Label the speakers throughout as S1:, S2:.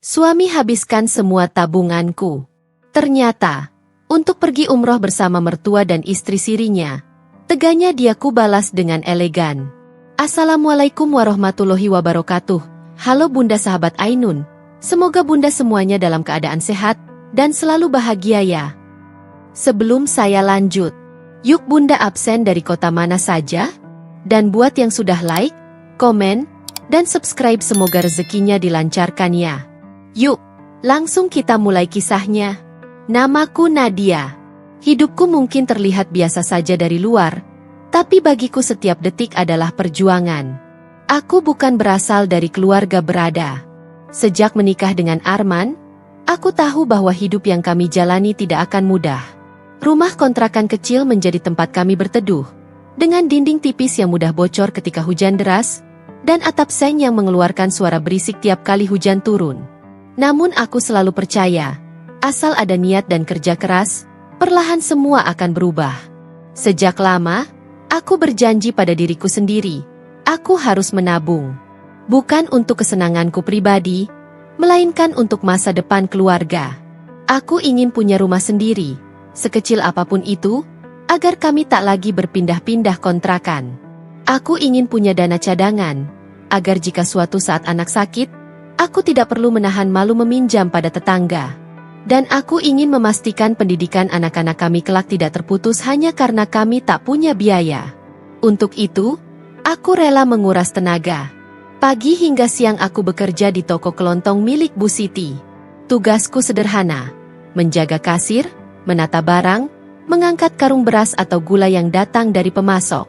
S1: Suami habiskan semua tabunganku. Ternyata, untuk pergi umroh bersama mertua dan istri sirinya, teganya dia ku balas dengan elegan. Assalamualaikum warahmatullahi wabarakatuh. Halo Bunda sahabat Ainun. Semoga Bunda semuanya dalam keadaan sehat dan selalu bahagia ya. Sebelum saya lanjut, yuk Bunda absen dari kota mana saja? Dan buat yang sudah like, komen, dan subscribe semoga rezekinya dilancarkan ya. Yuk, langsung kita mulai kisahnya. Namaku Nadia. Hidupku mungkin terlihat biasa saja dari luar, tapi bagiku setiap detik adalah perjuangan. Aku bukan berasal dari keluarga berada. Sejak menikah dengan Arman, aku tahu bahwa hidup yang kami jalani tidak akan mudah. Rumah kontrakan kecil menjadi tempat kami berteduh, dengan dinding tipis yang mudah bocor ketika hujan deras, dan atap seng yang mengeluarkan suara berisik tiap kali hujan turun. Namun aku selalu percaya, asal ada niat dan kerja keras, perlahan semua akan berubah. Sejak lama, aku berjanji pada diriku sendiri, aku harus menabung. Bukan untuk kesenanganku pribadi, melainkan untuk masa depan keluarga. Aku ingin punya rumah sendiri, sekecil apapun itu, agar kami tak lagi berpindah-pindah kontrakan. Aku ingin punya dana cadangan, agar jika suatu saat anak sakit, aku tidak perlu menahan malu meminjam pada tetangga. Dan aku ingin memastikan pendidikan anak-anak kami kelak tidak terputus hanya karena kami tak punya biaya. Untuk itu, aku rela menguras tenaga. Pagi hingga siang aku bekerja di toko kelontong milik Bu Siti. Tugasku sederhana, menjaga kasir, menata barang, mengangkat karung beras atau gula yang datang dari pemasok.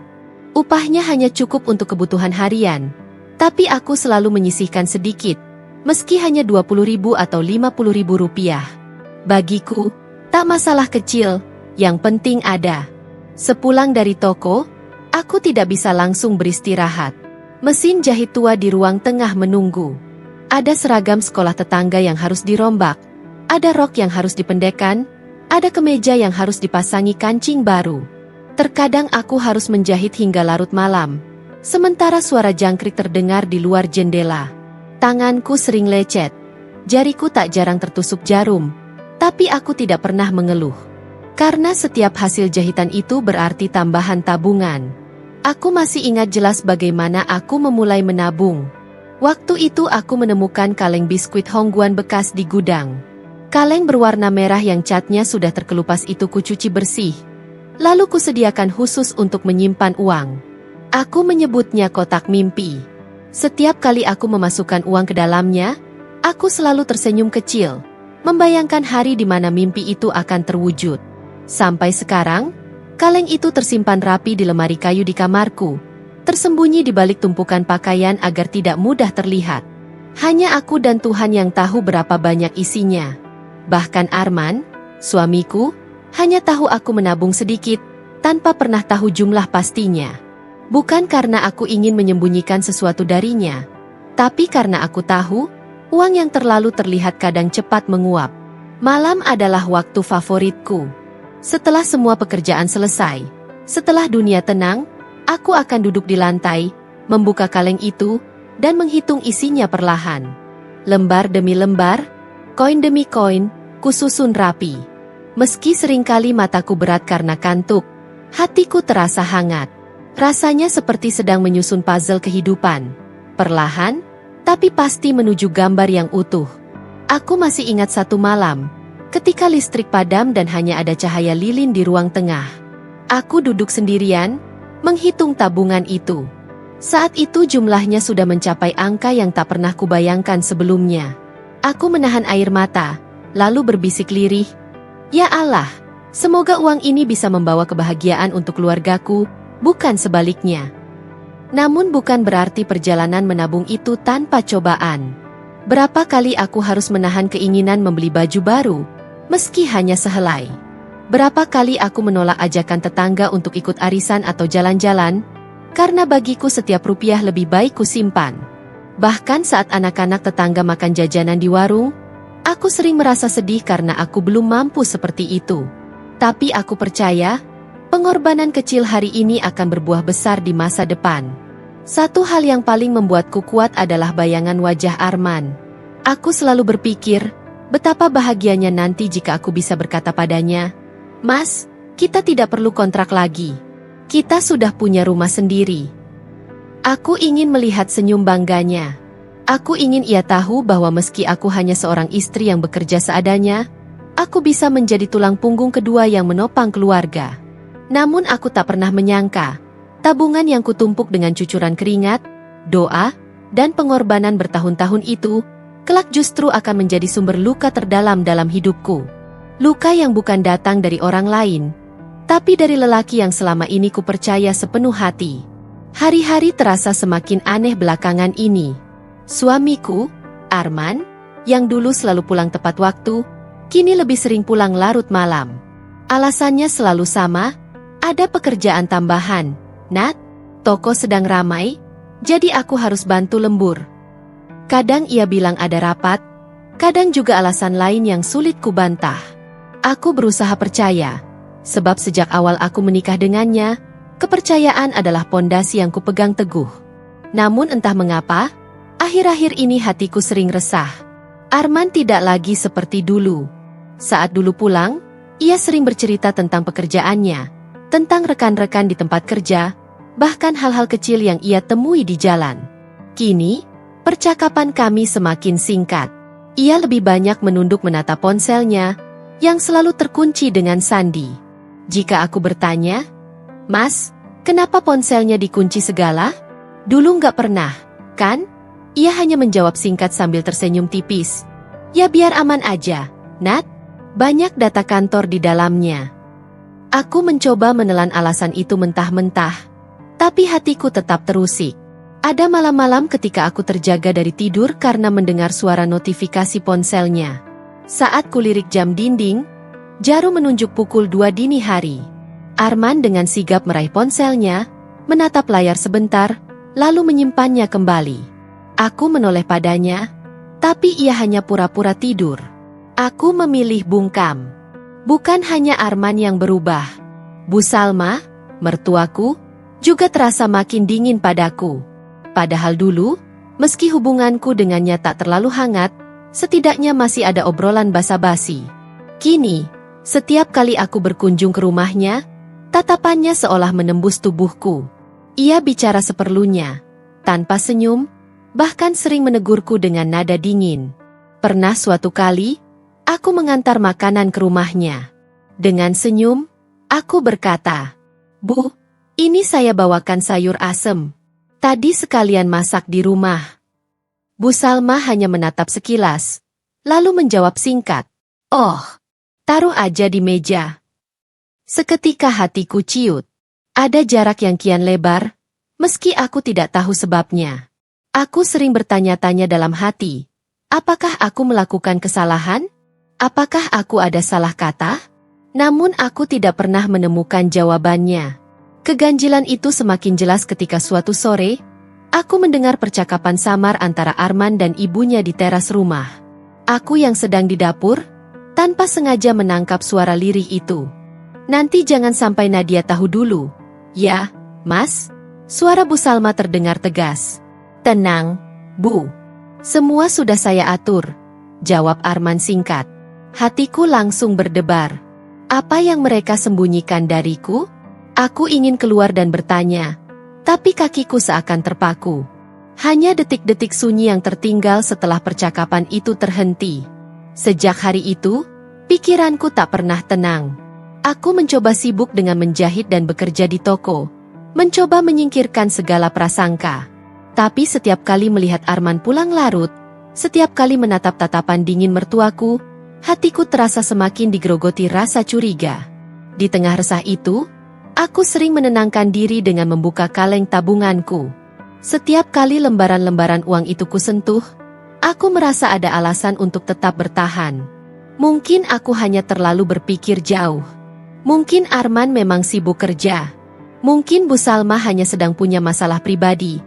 S1: Upahnya hanya cukup untuk kebutuhan harian, tapi aku selalu menyisihkan sedikit, meski hanya 20.000 atau 50.000 rupiah. Bagiku, tak masalah kecil, yang penting ada. Sepulang dari toko, aku tidak bisa langsung beristirahat. Mesin jahit tua di ruang tengah menunggu. Ada seragam sekolah tetangga yang harus dirombak, ada rok yang harus dipendekkan, ada kemeja yang harus dipasangi kancing baru. Terkadang aku harus menjahit hingga larut malam, sementara suara jangkrik terdengar di luar jendela. Tanganku sering lecet, jariku tak jarang tertusuk jarum, tapi aku tidak pernah mengeluh. Karena setiap hasil jahitan itu berarti tambahan tabungan. Aku masih ingat jelas bagaimana aku memulai menabung. Waktu itu aku menemukan kaleng biskuit Hongguan bekas di gudang. Kaleng berwarna merah yang catnya sudah terkelupas itu kucuci bersih. Lalu kusediakan khusus untuk menyimpan uang. Aku menyebutnya kotak mimpi. Setiap kali aku memasukkan uang ke dalamnya, aku selalu tersenyum kecil, membayangkan hari di mana mimpi itu akan terwujud. Sampai sekarang, kaleng itu tersimpan rapi di lemari kayu di kamarku, tersembunyi di balik tumpukan pakaian agar tidak mudah terlihat. Hanya aku dan Tuhan yang tahu berapa banyak isinya. Bahkan Arman, suamiku, hanya tahu aku menabung sedikit, tanpa pernah tahu jumlah pastinya. Bukan karena aku ingin menyembunyikan sesuatu darinya, tapi karena aku tahu, uang yang terlalu terlihat kadang cepat menguap. Malam adalah waktu favoritku. Setelah semua pekerjaan selesai, setelah dunia tenang, aku akan duduk di lantai, membuka kaleng itu, dan menghitung isinya perlahan. Lembar demi lembar, koin demi koin, kususun rapi. Meski seringkali mataku berat karena kantuk, hatiku terasa hangat. Rasanya seperti sedang menyusun puzzle kehidupan. Perlahan, tapi pasti menuju gambar yang utuh. Aku masih ingat satu malam, ketika listrik padam dan hanya ada cahaya lilin di ruang tengah. Aku duduk sendirian, menghitung tabungan itu. Saat itu jumlahnya sudah mencapai angka yang tak pernah kubayangkan sebelumnya. Aku menahan air mata, lalu berbisik lirih, "Ya Allah, semoga uang ini bisa membawa kebahagiaan untuk keluargaku, bukan sebaliknya." Namun bukan berarti perjalanan menabung itu tanpa cobaan. Berapa kali aku harus menahan keinginan membeli baju baru, meski hanya sehelai. Berapa kali aku menolak ajakan tetangga untuk ikut arisan atau jalan-jalan, karena bagiku setiap rupiah lebih baik kusimpan. Bahkan saat anak-anak tetangga makan jajanan di warung, aku sering merasa sedih karena aku belum mampu seperti itu. Tapi aku percaya, pengorbanan kecil hari ini akan berbuah besar di masa depan. Satu hal yang paling membuatku kuat adalah bayangan wajah Arman. Aku selalu berpikir, betapa bahagianya nanti jika aku bisa berkata padanya, "Mas, kita tidak perlu kontrak lagi. Kita sudah punya rumah sendiri." Aku ingin melihat senyum bangganya. Aku ingin ia tahu bahwa meski aku hanya seorang istri yang bekerja seadanya, aku bisa menjadi tulang punggung kedua yang menopang keluarga. Namun aku tak pernah menyangka, tabungan yang kutumpuk dengan cucuran keringat, doa, dan pengorbanan bertahun-tahun itu, kelak justru akan menjadi sumber luka terdalam dalam hidupku. Luka yang bukan datang dari orang lain, tapi dari lelaki yang selama ini kupercaya sepenuh hati. Hari-hari terasa semakin aneh belakangan ini. Suamiku, Arman, yang dulu selalu pulang tepat waktu, kini lebih sering pulang larut malam. Alasannya selalu sama, ada pekerjaan tambahan. "Nat, toko sedang ramai, jadi aku harus bantu lembur." Kadang ia bilang ada rapat, kadang juga alasan lain yang sulit kubantah. Aku berusaha percaya, sebab sejak awal aku menikah dengannya, kepercayaan adalah pondasi yang kupegang teguh. Namun entah mengapa, akhir-akhir ini hatiku sering resah. Arman tidak lagi seperti dulu. Saat dulu pulang, ia sering bercerita tentang pekerjaannya, tentang rekan-rekan di tempat kerja, bahkan hal-hal kecil yang ia temui di jalan. Kini, percakapan kami semakin singkat. Ia lebih banyak menunduk menatap ponselnya, yang selalu terkunci dengan sandi. Jika aku bertanya, "Mas, kenapa ponselnya dikunci segala?" "Dulu nggak pernah, kan?" Ia hanya menjawab singkat sambil tersenyum tipis. "Ya biar aman aja, Nat. Banyak data kantor di dalamnya." Aku mencoba menelan alasan itu mentah-mentah, tapi hatiku tetap terusik. Ada malam-malam ketika aku terjaga dari tidur karena mendengar suara notifikasi ponselnya. Saat kulirik jam dinding, jarum menunjuk pukul 2 dini hari. Arman dengan sigap meraih ponselnya, menatap layar sebentar, lalu menyimpannya kembali. Aku menoleh padanya, tapi ia hanya pura-pura tidur. Aku memilih bungkam. Bukan hanya Arman yang berubah. Bu Salma, mertuaku, juga terasa makin dingin padaku. Padahal dulu, meski hubunganku dengannya tak terlalu hangat, setidaknya masih ada obrolan basa-basi. Kini, setiap kali aku berkunjung ke rumahnya, tatapannya seolah menembus tubuhku. Ia bicara seperlunya, tanpa senyum, bahkan sering menegurku dengan nada dingin. Pernah suatu kali, aku mengantar makanan ke rumahnya. Dengan senyum, aku berkata, "Bu, ini saya bawakan sayur asem. Tadi sekalian masak di rumah." Bu Salma hanya menatap sekilas, lalu menjawab singkat, "Oh, taruh aja di meja." Seketika hatiku ciut. Ada jarak yang kian lebar, meski aku tidak tahu sebabnya. Aku sering bertanya-tanya dalam hati, apakah aku melakukan kesalahan? Apakah aku ada salah kata? Namun aku tidak pernah menemukan jawabannya. Keganjilan itu semakin jelas ketika suatu sore, aku mendengar percakapan samar antara Arman dan ibunya di teras rumah. Aku yang sedang di dapur, tanpa sengaja menangkap suara lirih itu. "Nanti jangan sampai Nadia tahu dulu." "Ya, Mas." Suara Bu Salma terdengar tegas. "Tenang, Bu. Semua sudah saya atur," jawab Arman singkat. Hatiku langsung berdebar. Apa yang mereka sembunyikan dariku? Aku ingin keluar dan bertanya, tapi kakiku seakan terpaku. Hanya detik-detik sunyi yang tertinggal setelah percakapan itu terhenti. Sejak hari itu, pikiranku tak pernah tenang. Aku mencoba sibuk dengan menjahit dan bekerja di toko, mencoba menyingkirkan segala prasangka. Tapi setiap kali melihat Arman pulang larut, setiap kali menatap tatapan dingin mertuaku, hatiku terasa semakin digerogoti rasa curiga. Di tengah resah itu, aku sering menenangkan diri dengan membuka kaleng tabunganku. Setiap kali lembaran-lembaran uang itu kusentuh, aku merasa ada alasan untuk tetap bertahan. Mungkin aku hanya terlalu berpikir jauh. Mungkin Arman memang sibuk kerja. Mungkin Bu Salma hanya sedang punya masalah pribadi.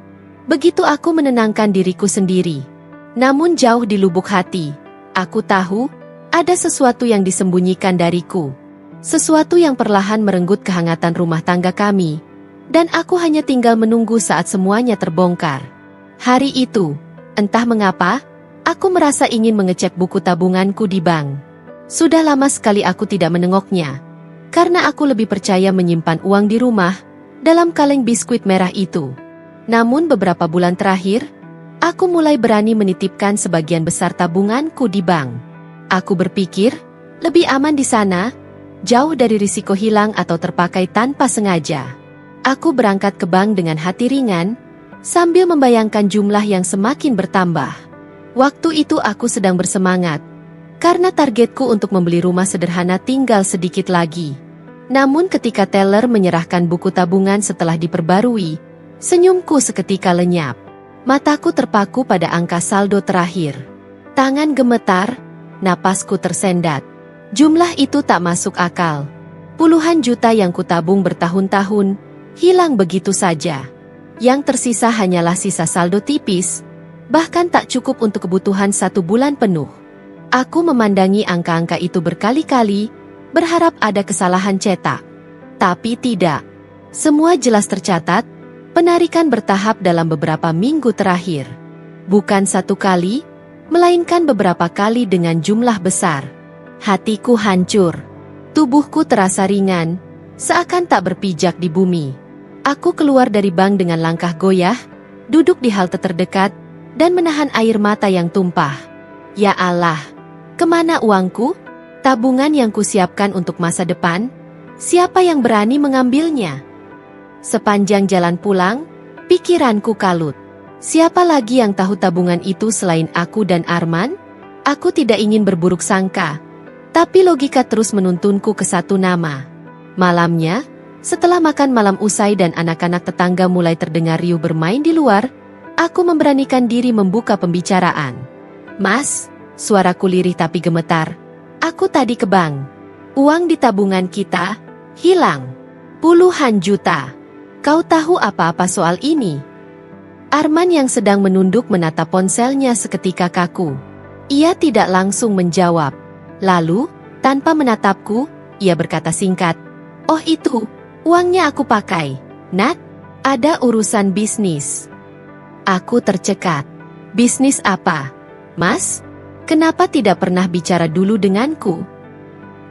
S1: Begitu aku menenangkan diriku sendiri. Namun jauh di lubuk hati, aku tahu ada sesuatu yang disembunyikan dariku. Sesuatu yang perlahan merenggut kehangatan rumah tangga kami, dan aku hanya tinggal menunggu saat semuanya terbongkar. Hari itu, entah mengapa, Aku merasa ingin mengecek buku tabunganku di bank. Sudah lama sekali aku tidak menengoknya, karena aku lebih percaya menyimpan uang di rumah, dalam kaleng biskuit merah itu. Namun beberapa bulan terakhir, aku mulai berani menitipkan sebagian besar tabunganku di bank. Aku berpikir, lebih aman di sana, jauh dari risiko hilang atau terpakai tanpa sengaja. Aku berangkat ke bank dengan hati ringan, sambil membayangkan jumlah yang semakin bertambah. Waktu itu aku sedang bersemangat, karena targetku untuk membeli rumah sederhana tinggal sedikit lagi. Namun ketika teller menyerahkan buku tabungan setelah diperbarui, senyumku seketika lenyap. Mataku terpaku pada angka saldo terakhir. Tangan gemetar, napasku tersendat. Jumlah itu tak masuk akal. Puluhan juta yang kutabung bertahun-tahun, hilang begitu saja. Yang tersisa hanyalah sisa saldo tipis, bahkan tak cukup untuk kebutuhan 1 bulan penuh. Aku memandangi angka-angka itu berkali-kali, berharap ada kesalahan cetak. Tapi tidak. Semua jelas tercatat, penarikan bertahap dalam beberapa minggu terakhir. Bukan 1 kali, melainkan beberapa kali dengan jumlah besar. Hatiku hancur. Tubuhku terasa ringan, seakan tak berpijak di bumi. Aku keluar dari bank dengan langkah goyah, duduk di halte terdekat, dan menahan air mata yang tumpah. Ya Allah! Kemana uangku? Tabungan yang kusiapkan untuk masa depan? Siapa yang berani mengambilnya? Sepanjang jalan pulang, pikiranku kalut. Siapa lagi yang tahu tabungan itu selain aku dan Arman? Aku tidak ingin berburuk sangka, tapi logika terus menuntunku ke satu nama. Malamnya, setelah makan malam usai dan anak-anak tetangga mulai terdengar riuh bermain di luar, aku memberanikan diri membuka pembicaraan. Mas, suaraku lirih tapi gemetar. Aku tadi ke bank. Uang di tabungan kita hilang. Puluhan juta. Kau tahu apa-apa soal ini? Arman yang sedang menunduk menatap ponselnya seketika kaku. Ia tidak langsung menjawab. Lalu, tanpa menatapku, ia berkata singkat, "Oh itu, uangnya aku pakai. Nat, ada urusan bisnis." Aku tercekat. Bisnis apa? Mas? Kenapa tidak pernah bicara dulu denganku?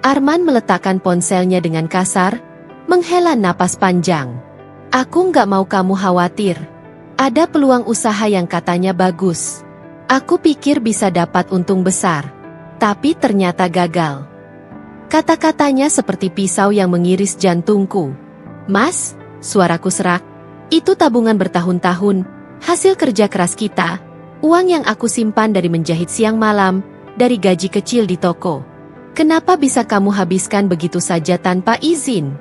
S1: Arman meletakkan ponselnya dengan kasar, menghela napas panjang. Aku nggak mau kamu khawatir. Ada peluang usaha yang katanya bagus. Aku pikir bisa dapat untung besar. Tapi ternyata gagal. Kata-katanya seperti pisau yang mengiris jantungku. Mas, suaraku serak. Itu tabungan bertahun-tahun, hasil kerja keras kita. Uang yang aku simpan dari menjahit siang malam, dari gaji kecil di toko. Kenapa bisa kamu habiskan begitu saja tanpa izin?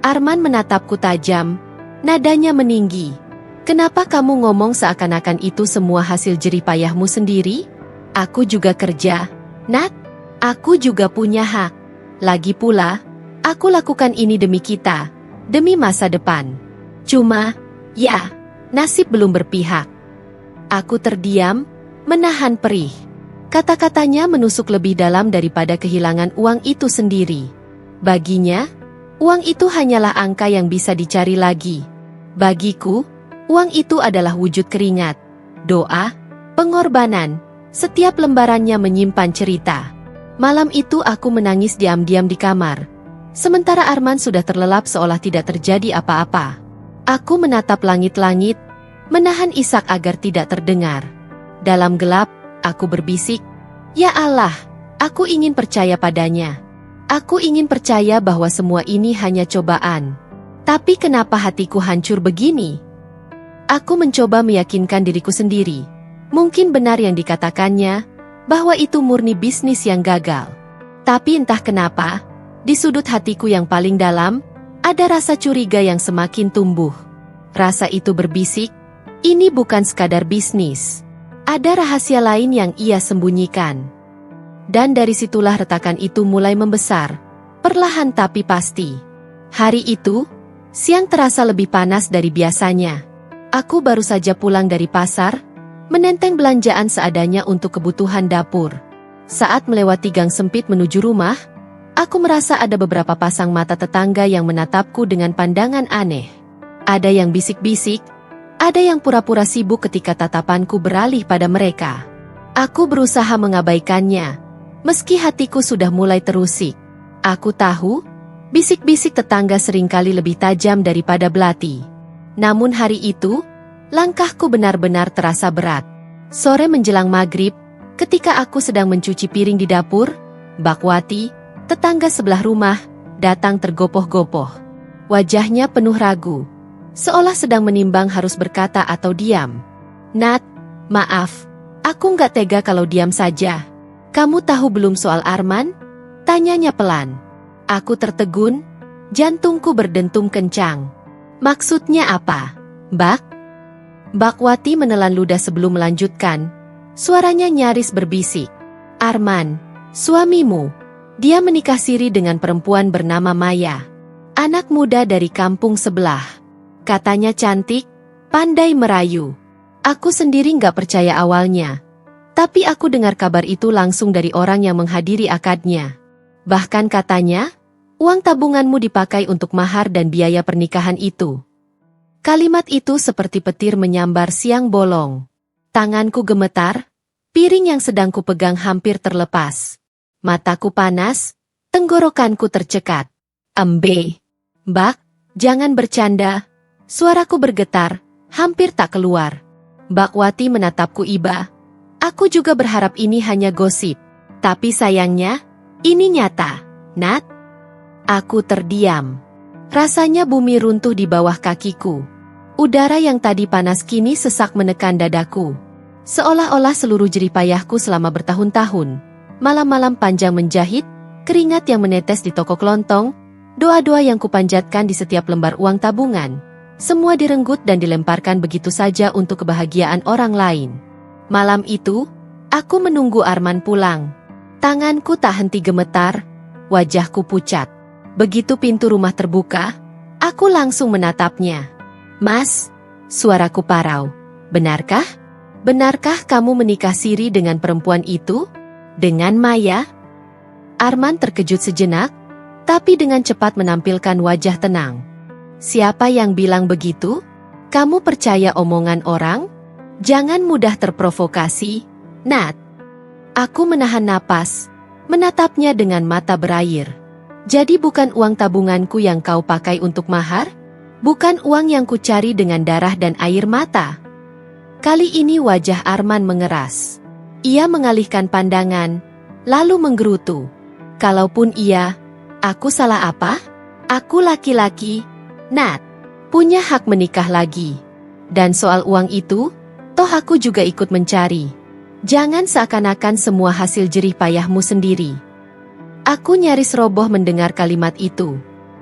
S1: Arman menatapku tajam, nadanya meninggi. Kenapa kamu ngomong seakan-akan itu semua hasil jerih payahmu sendiri? Aku juga kerja, Nat. Aku juga punya hak. Lagi pula, aku lakukan ini demi kita, demi masa depan. Cuma, ya, nasib belum berpihak. Aku terdiam, menahan perih. Kata-katanya menusuk lebih dalam daripada kehilangan uang itu sendiri. Baginya, uang itu hanyalah angka yang bisa dicari lagi. Bagiku, uang itu adalah wujud keringat, doa, pengorbanan. Setiap lembarannya menyimpan cerita. Malam itu aku menangis diam-diam di kamar. Sementara Arman sudah terlelap seolah tidak terjadi apa-apa. Aku menatap langit-langit, menahan isak agar tidak terdengar. Dalam gelap, aku berbisik, "Ya Allah, aku ingin percaya padanya. Aku ingin percaya bahwa semua ini hanya cobaan. Tapi kenapa hatiku hancur begini?" Aku mencoba meyakinkan diriku sendiri. Mungkin benar yang dikatakannya, bahwa itu murni bisnis yang gagal. Tapi entah kenapa, di sudut hatiku yang paling dalam, ada rasa curiga yang semakin tumbuh. Rasa itu berbisik, ini bukan sekadar bisnis. Ada rahasia lain yang ia sembunyikan. Dan dari situlah retakan itu mulai membesar, perlahan tapi pasti. Hari itu, siang terasa lebih panas dari biasanya. Aku baru saja pulang dari pasar, menenteng belanjaan seadanya untuk kebutuhan dapur. Saat melewati gang sempit menuju rumah, aku merasa ada beberapa pasang mata tetangga yang menatapku dengan pandangan aneh. Ada yang bisik-bisik, ada yang pura-pura sibuk ketika tatapanku beralih pada mereka. Aku berusaha mengabaikannya, meski hatiku sudah mulai terusik. Aku tahu, bisik-bisik tetangga seringkali lebih tajam daripada belati. Namun hari itu, langkahku benar-benar terasa berat. Sore menjelang maghrib, ketika aku sedang mencuci piring di dapur, Bakwati, tetangga sebelah rumah, datang tergopoh-gopoh. Wajahnya penuh ragu, seolah sedang menimbang harus berkata atau diam. "Nat, maaf, aku nggak tega kalau diam saja. Kamu tahu belum soal Arman?" Tanyanya pelan. Aku tertegun, jantungku berdentum kencang. "Maksudnya apa, Mbak?" Bakwati menelan ludah sebelum melanjutkan. Suaranya nyaris berbisik. "Arman, suamimu, dia menikah siri dengan perempuan bernama Maya. Anak muda dari kampung sebelah. Katanya cantik, pandai merayu. Aku sendiri nggak percaya awalnya. Tapi aku dengar kabar itu langsung dari orang yang menghadiri akadnya. Bahkan katanya, uang tabunganmu dipakai untuk mahar dan biaya pernikahan itu." Kalimat itu seperti petir menyambar siang bolong. Tanganku gemetar, piring yang sedang kupegang hampir terlepas. Mataku panas, tenggorokanku tercekat. "Embe, Mbak, jangan bercanda." Suaraku bergetar, hampir tak keluar. Bakwati menatapku iba. "Aku juga berharap ini hanya gosip. Tapi sayangnya, ini nyata, Nat." Aku terdiam. Rasanya bumi runtuh di bawah kakiku. Udara yang tadi panas kini sesak menekan dadaku. Seolah-olah seluruh jerih payahku selama bertahun-tahun, malam-malam panjang menjahit, keringat yang menetes di toko kelontong, doa-doa yang kupanjatkan di setiap lembar uang tabungan, semua direnggut dan dilemparkan begitu saja untuk kebahagiaan orang lain. Malam itu, aku menunggu Arman pulang. Tanganku tak henti gemetar, wajahku pucat. Begitu pintu rumah terbuka, aku langsung menatapnya. "Mas," suaraku parau. "Benarkah? Benarkah kamu menikah siri dengan perempuan itu? Dengan Maya?" Arman terkejut sejenak, tapi dengan cepat menampilkan wajah tenang. "Siapa yang bilang begitu? Kamu percaya omongan orang? Jangan mudah terprovokasi, Nat." Aku menahan napas, menatapnya dengan mata berair. "Jadi bukan uang tabunganku yang kau pakai untuk mahar? Bukan uang yang kucari dengan darah dan air mata?" Kali ini wajah Arman mengeras. Ia mengalihkan pandangan, lalu menggerutu. "Kalaupun iya, aku salah apa? Aku laki-laki, Nat, punya hak menikah lagi. Dan soal uang itu, toh aku juga ikut mencari. Jangan seakan-akan semua hasil jerih payahmu sendiri." Aku nyaris roboh mendengar kalimat itu.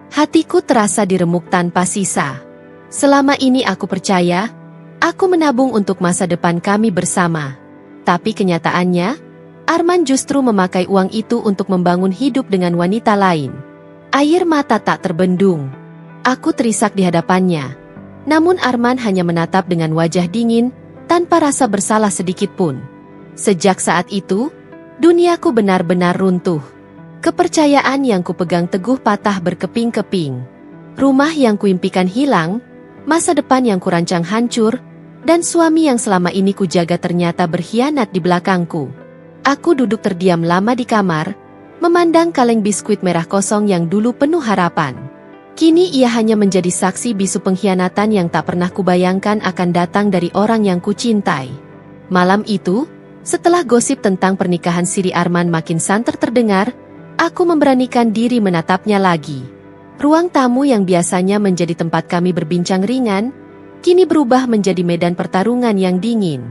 S1: Hatiku terasa diremuk tanpa sisa. Selama ini aku percaya, aku menabung untuk masa depan kami bersama. Tapi kenyataannya, Arman justru memakai uang itu untuk membangun hidup dengan wanita lain. Air mata tak terbendung. Aku terisak di hadapannya. Namun Arman hanya menatap dengan wajah dingin, tanpa rasa bersalah sedikit pun. Sejak saat itu, duniaku benar-benar runtuh. Kepercayaan yang kupegang teguh patah berkeping-keping. Rumah yang kuimpikan hilang, masa depan yang kurancang hancur, dan suami yang selama ini kujaga ternyata berkhianat di belakangku. Aku duduk terdiam lama di kamar, memandang kaleng biskuit merah kosong yang dulu penuh harapan. Kini ia hanya menjadi saksi bisu pengkhianatan yang tak pernah kubayangkan akan datang dari orang yang kucintai. Malam itu, setelah gosip tentang pernikahan siri Arman makin santer terdengar, aku memberanikan diri menatapnya lagi. Ruang tamu yang biasanya menjadi tempat kami berbincang ringan, kini berubah menjadi medan pertarungan yang dingin.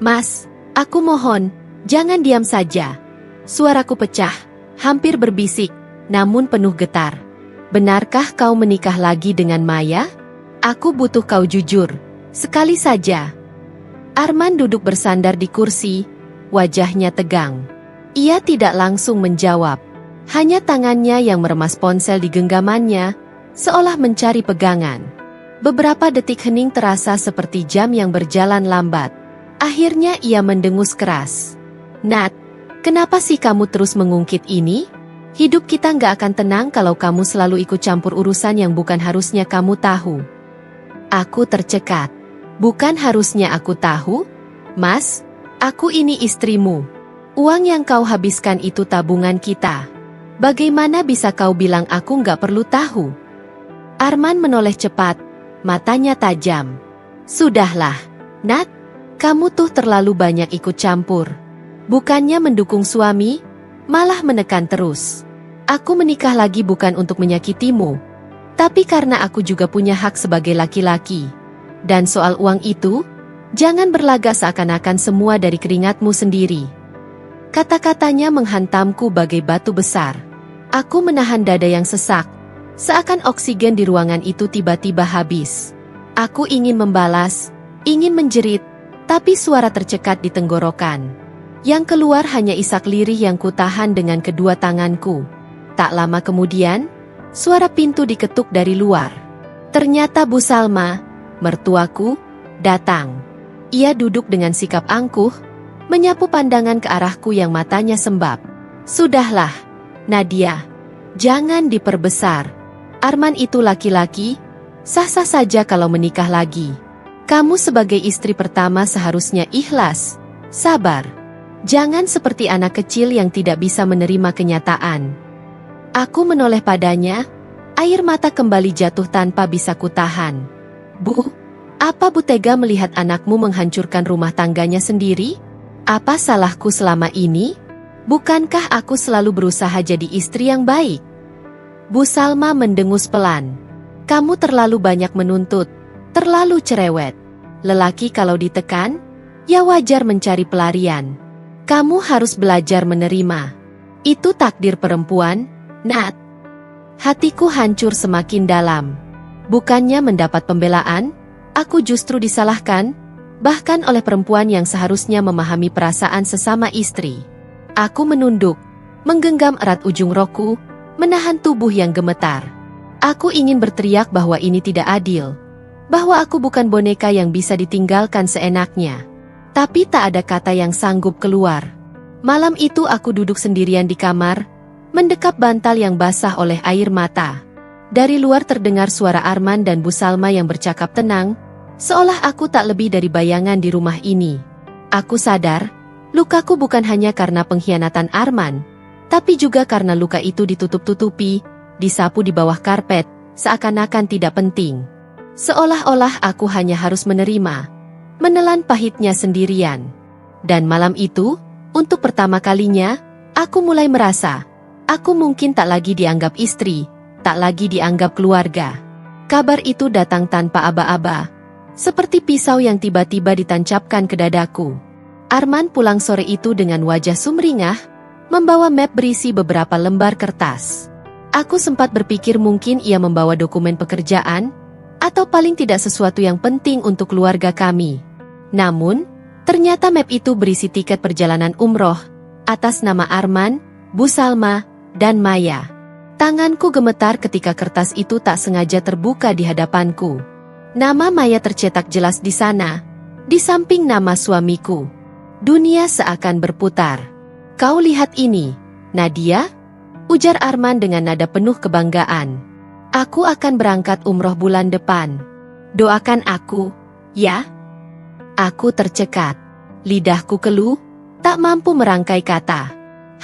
S1: "Mas, aku mohon, jangan diam saja." Suaraku pecah, hampir berbisik, namun penuh getar. "Benarkah kau menikah lagi dengan Maya? Aku butuh kau jujur, sekali saja." Arman duduk bersandar di kursi, wajahnya tegang. Ia tidak langsung menjawab. Hanya tangannya yang meremas ponsel di genggamannya, seolah mencari pegangan. Beberapa detik hening terasa seperti jam yang berjalan lambat. Akhirnya ia mendengus keras. "Nat, kenapa sih kamu terus mengungkit ini? Hidup kita nggak akan tenang kalau kamu selalu ikut campur urusan yang bukan harusnya kamu tahu." Aku tercekat. "Bukan harusnya aku tahu? Mas, Aku ini istrimu. Uang yang kau habiskan itu tabungan kita. Bagaimana bisa kau bilang aku nggak perlu tahu? Arman menoleh cepat, matanya tajam. Sudahlah, Nat. Kamu tuh terlalu banyak ikut campur. Bukannya mendukung suami, malah menekan terus. Aku menikah lagi bukan untuk menyakitimu, tapi karena aku juga punya hak sebagai laki-laki. Dan soal uang itu, jangan berlagak seakan-akan semua dari keringatmu sendiri. Kata-katanya menghantamku bagai batu besar. Aku menahan dada yang sesak, seakan oksigen di ruangan itu tiba-tiba habis. Aku ingin membalas, ingin menjerit, tapi suara tercekat di tenggorokan. Yang keluar hanya isak lirih yang kutahan dengan kedua tanganku. Tak lama kemudian, suara pintu diketuk dari luar. Ternyata Bu Salma, mertuaku, datang. Ia duduk dengan sikap angkuh, menyapu pandangan ke arahku yang matanya sembab. Sudahlah, Nadia. Jangan diperbesar. Arman itu laki-laki, sah-sah saja kalau menikah lagi. Kamu sebagai istri pertama seharusnya ikhlas, sabar. Jangan seperti anak kecil yang tidak bisa menerima kenyataan. Aku menoleh padanya, air mata kembali jatuh tanpa bisa kutahan. Bu, apa Bu tega melihat anakmu menghancurkan rumah tangganya sendiri? Apa salahku selama ini? Bukankah aku selalu berusaha jadi istri yang baik? Bu Salma mendengus pelan. Kamu terlalu banyak menuntut, terlalu cerewet. Lelaki kalau ditekan, ya wajar mencari pelarian. Kamu harus belajar menerima. Itu takdir perempuan, Nat. Hatiku hancur semakin dalam. Bukannya mendapat pembelaan, aku justru disalahkan, bahkan oleh perempuan yang seharusnya memahami perasaan sesama istri. Aku menunduk, menggenggam erat ujung rokku, menahan tubuh yang gemetar. Aku ingin berteriak bahwa ini tidak adil, bahwa aku bukan boneka yang bisa ditinggalkan seenaknya. Tapi tak ada kata yang sanggup keluar. Malam itu aku duduk sendirian di kamar, mendekap bantal yang basah oleh air mata. Dari luar terdengar suara Arman dan Bu Salma yang bercakap tenang, seolah aku tak lebih dari bayangan di rumah ini. Aku sadar, lukaku bukan hanya karena pengkhianatan Arman, tapi juga karena luka itu ditutup-tutupi, disapu di bawah karpet, seakan-akan tidak penting. Seolah-olah aku hanya harus menerima, menelan pahitnya sendirian. Dan malam itu, untuk pertama kalinya, aku mulai merasa, aku mungkin tak lagi dianggap istri, tak lagi dianggap keluarga. Kabar itu datang tanpa aba-aba, seperti pisau yang tiba-tiba ditancapkan ke dadaku. Arman pulang sore itu dengan wajah sumringah, membawa map berisi beberapa lembar kertas. Aku sempat berpikir mungkin ia membawa dokumen pekerjaan, atau paling tidak sesuatu yang penting untuk keluarga kami. Namun, ternyata map itu berisi tiket perjalanan umroh, atas nama Arman, Bu Salma, dan Maya. Tanganku gemetar ketika kertas itu tak sengaja terbuka di hadapanku. Nama Maya tercetak jelas di sana, di samping nama suamiku. Dunia seakan berputar. Kau lihat ini, Nadia? Ujar Arman dengan nada penuh kebanggaan. Aku akan berangkat umroh bulan depan. Doakan aku, ya? Aku tercekat. Lidahku keluh, tak mampu merangkai kata.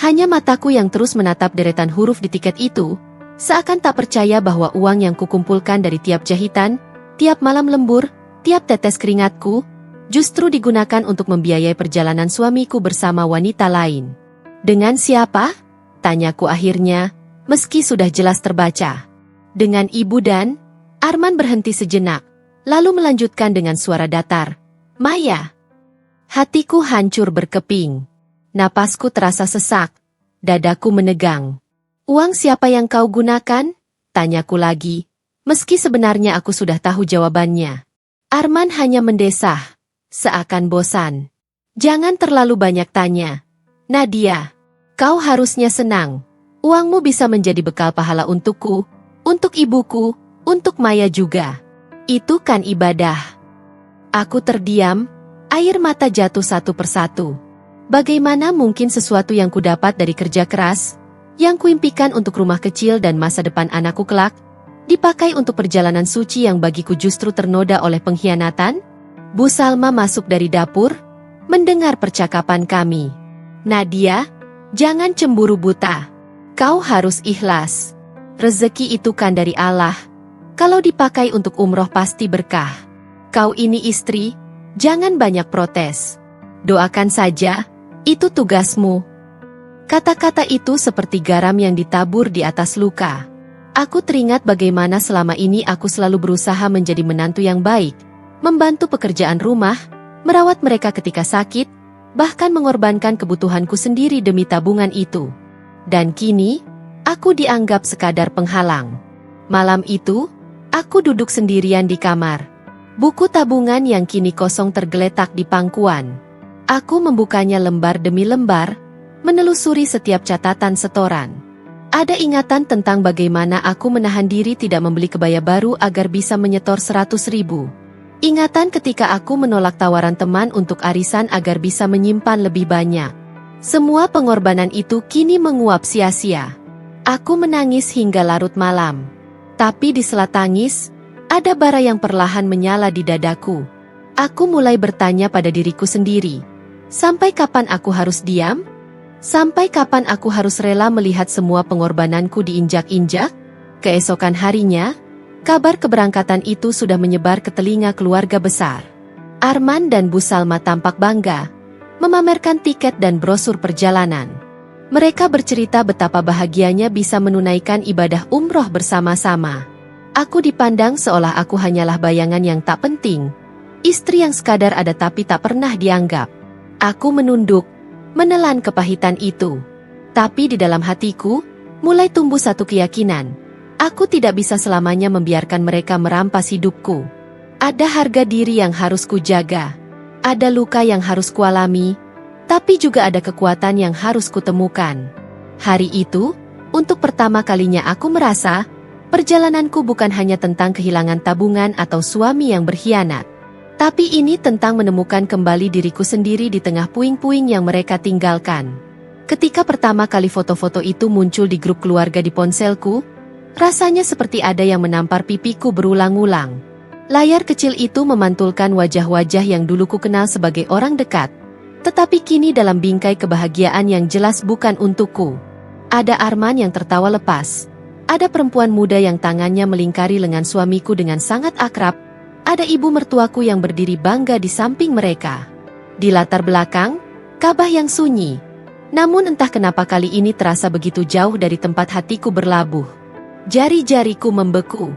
S1: Hanya mataku yang terus menatap deretan huruf di tiket itu, seakan tak percaya bahwa uang yang kukumpulkan dari tiap jahitan, tiap malam lembur, tiap tetes keringatku, justru digunakan untuk membiayai perjalanan suamiku bersama wanita lain. Dengan siapa? Tanyaku akhirnya, meski sudah jelas terbaca. Dengan ibu dan... Arman berhenti sejenak, lalu melanjutkan dengan suara datar. Maya. Hatiku hancur berkeping. Napasku terasa sesak, dadaku menegang. Uang siapa yang kau gunakan? Tanyaku lagi, meski sebenarnya aku sudah tahu jawabannya. Arman hanya mendesah, seakan bosan. Jangan terlalu banyak tanya. Nadia, kau harusnya senang. Uangmu bisa menjadi bekal pahala untukku, untuk ibuku, untuk Maya juga. Itu kan ibadah. Aku terdiam, air mata jatuh satu persatu. Bagaimana mungkin sesuatu yang kudapat dari kerja keras, yang kuimpikan untuk rumah kecil dan masa depan anakku kelak, dipakai untuk perjalanan suci yang bagiku justru ternoda oleh pengkhianatan? Bu Salma masuk dari dapur, mendengar percakapan kami. Nadia, jangan cemburu buta. Kau harus ikhlas. Rezeki itu kan dari Allah. Kalau dipakai untuk umroh pasti berkah. Kau ini istri, jangan banyak protes. Doakan saja, itu tugasmu. Kata-kata itu seperti garam yang ditabur di atas luka. Aku teringat bagaimana selama ini aku selalu berusaha menjadi menantu yang baik, membantu pekerjaan rumah, merawat mereka ketika sakit, bahkan mengorbankan kebutuhanku sendiri demi tabungan itu. Dan kini, aku dianggap sekadar penghalang. Malam itu, aku duduk sendirian di kamar. Buku tabungan yang kini kosong tergeletak di pangkuan. Aku membukanya lembar demi lembar, menelusuri setiap catatan setoran. Ada ingatan tentang bagaimana aku menahan diri tidak membeli kebaya baru agar bisa menyetor 100.000. Ingatan ketika aku menolak tawaran teman untuk arisan agar bisa menyimpan lebih banyak. Semua pengorbanan itu kini menguap sia-sia. Aku menangis hingga larut malam. Tapi di sela tangis, ada bara yang perlahan menyala di dadaku. Aku mulai bertanya pada diriku sendiri. Sampai kapan aku harus diam? Sampai kapan aku harus rela melihat semua pengorbananku diinjak-injak? Keesokan harinya, kabar keberangkatan itu sudah menyebar ke telinga keluarga besar. Arman dan Bu Salma tampak bangga, memamerkan tiket dan brosur perjalanan. Mereka bercerita betapa bahagianya bisa menunaikan ibadah umroh bersama-sama. Aku dipandang seolah aku hanyalah bayangan yang tak penting, istri yang sekadar ada tapi tak pernah dianggap. Aku menunduk, menelan kepahitan itu. Tapi di dalam hatiku, mulai tumbuh satu keyakinan. Aku tidak bisa selamanya membiarkan mereka merampas hidupku. Ada harga diri yang harus kujaga. Ada luka yang harus kualami. Tapi juga ada kekuatan yang harus kutemukan. Hari itu, untuk pertama kalinya aku merasa, perjalananku bukan hanya tentang kehilangan tabungan atau suami yang berkhianat. Tapi ini tentang menemukan kembali diriku sendiri di tengah puing-puing yang mereka tinggalkan. Ketika pertama kali foto-foto itu muncul di grup keluarga di ponselku, rasanya seperti ada yang menampar pipiku berulang-ulang. Layar kecil itu memantulkan wajah-wajah yang dulu ku kenal sebagai orang dekat, tetapi kini dalam bingkai kebahagiaan yang jelas bukan untukku. Ada Arman yang tertawa lepas. Ada perempuan muda yang tangannya melingkari lengan suamiku dengan sangat akrab. Ada ibu mertuaku yang berdiri bangga di samping mereka. Di latar belakang, Ka'bah yang sunyi. Namun entah kenapa kali ini terasa begitu jauh dari tempat hatiku berlabuh. Jari-jariku membeku.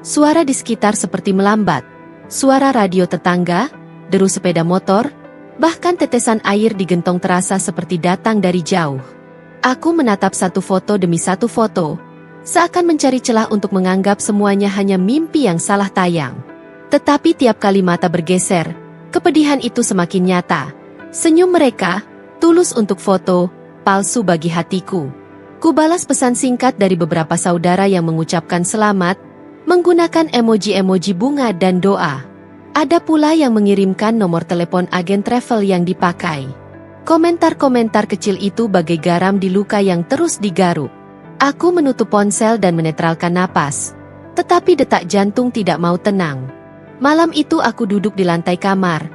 S1: Suara di sekitar seperti melambat. Suara radio tetangga, deru sepeda motor, bahkan tetesan air di gentong terasa seperti datang dari jauh. Aku menatap satu foto demi satu foto, seakan mencari celah untuk menganggap semuanya hanya mimpi yang salah tayang. Tetapi tiap kali mata bergeser, kepedihan itu semakin nyata. Senyum mereka, tulus untuk foto, palsu bagi hatiku. Kubalas pesan singkat dari beberapa saudara yang mengucapkan selamat, menggunakan emoji-emoji bunga dan doa. Ada pula yang mengirimkan nomor telepon agen travel yang dipakai. Komentar-komentar kecil itu bagai garam di luka yang terus digaruk. Aku menutup ponsel dan menetralkan napas. Tetapi detak jantung tidak mau tenang. Malam itu aku duduk di lantai kamar.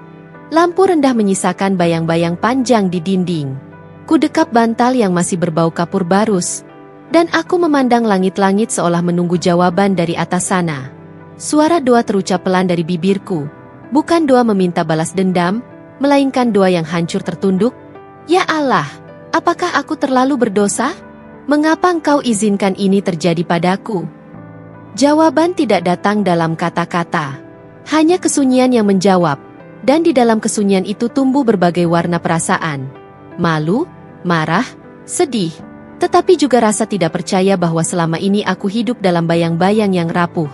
S1: Lampu rendah menyisakan bayang-bayang panjang di dinding. Ku dekap bantal yang masih berbau kapur barus. Dan aku memandang langit-langit seolah menunggu jawaban dari atas sana. Suara doa terucap pelan dari bibirku. Bukan doa meminta balas dendam, melainkan doa yang hancur tertunduk. Ya Allah, apakah aku terlalu berdosa? Mengapa Engkau izinkan ini terjadi padaku? Jawaban tidak datang dalam kata-kata. Hanya kesunyian yang menjawab, dan di dalam kesunyian itu tumbuh berbagai warna perasaan. Malu, marah, sedih, tetapi juga rasa tidak percaya bahwa selama ini aku hidup dalam bayang-bayang yang rapuh.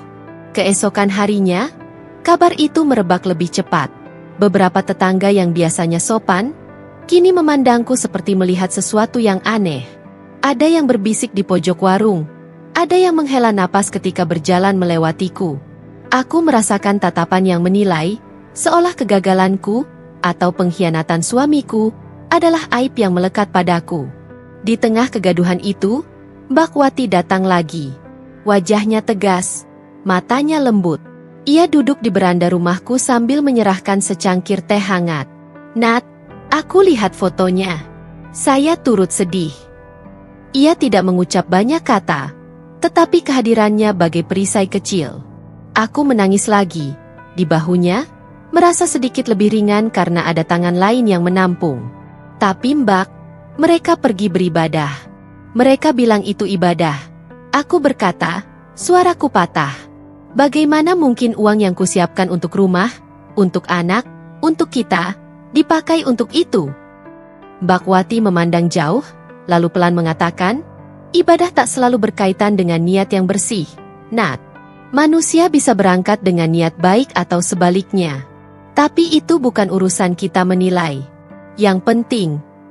S1: Keesokan harinya, kabar itu merebak lebih cepat. Beberapa tetangga yang biasanya sopan, kini memandangku seperti melihat sesuatu yang aneh. Ada yang berbisik di pojok warung, ada yang menghela napas ketika berjalan melewatiku. Aku merasakan tatapan yang menilai, seolah kegagalanku, atau pengkhianatan suamiku, adalah aib yang melekat padaku. Di tengah kegaduhan itu, Mbak Wati datang lagi. Wajahnya tegas, matanya lembut. Ia duduk di beranda rumahku sambil menyerahkan secangkir teh hangat. Nat, Aku lihat fotonya. Saya turut sedih. Ia tidak mengucap banyak kata, tetapi kehadirannya bagai perisai kecil. Aku menangis lagi. Di bahunya, merasa sedikit lebih ringan karena ada tangan lain yang menampung. Tapi Mbak, mereka pergi beribadah. Mereka bilang itu ibadah. Aku berkata, suaraku patah. Bagaimana mungkin uang yang kusiapkan untuk rumah, untuk anak, untuk kita, dipakai untuk itu? Mbak Wati memandang jauh, lalu pelan mengatakan, ibadah tak selalu berkaitan dengan niat yang bersih, Nat. Manusia bisa berangkat dengan niat baik atau sebaliknya. Tapi itu bukan urusan kita menilai. Yang penting,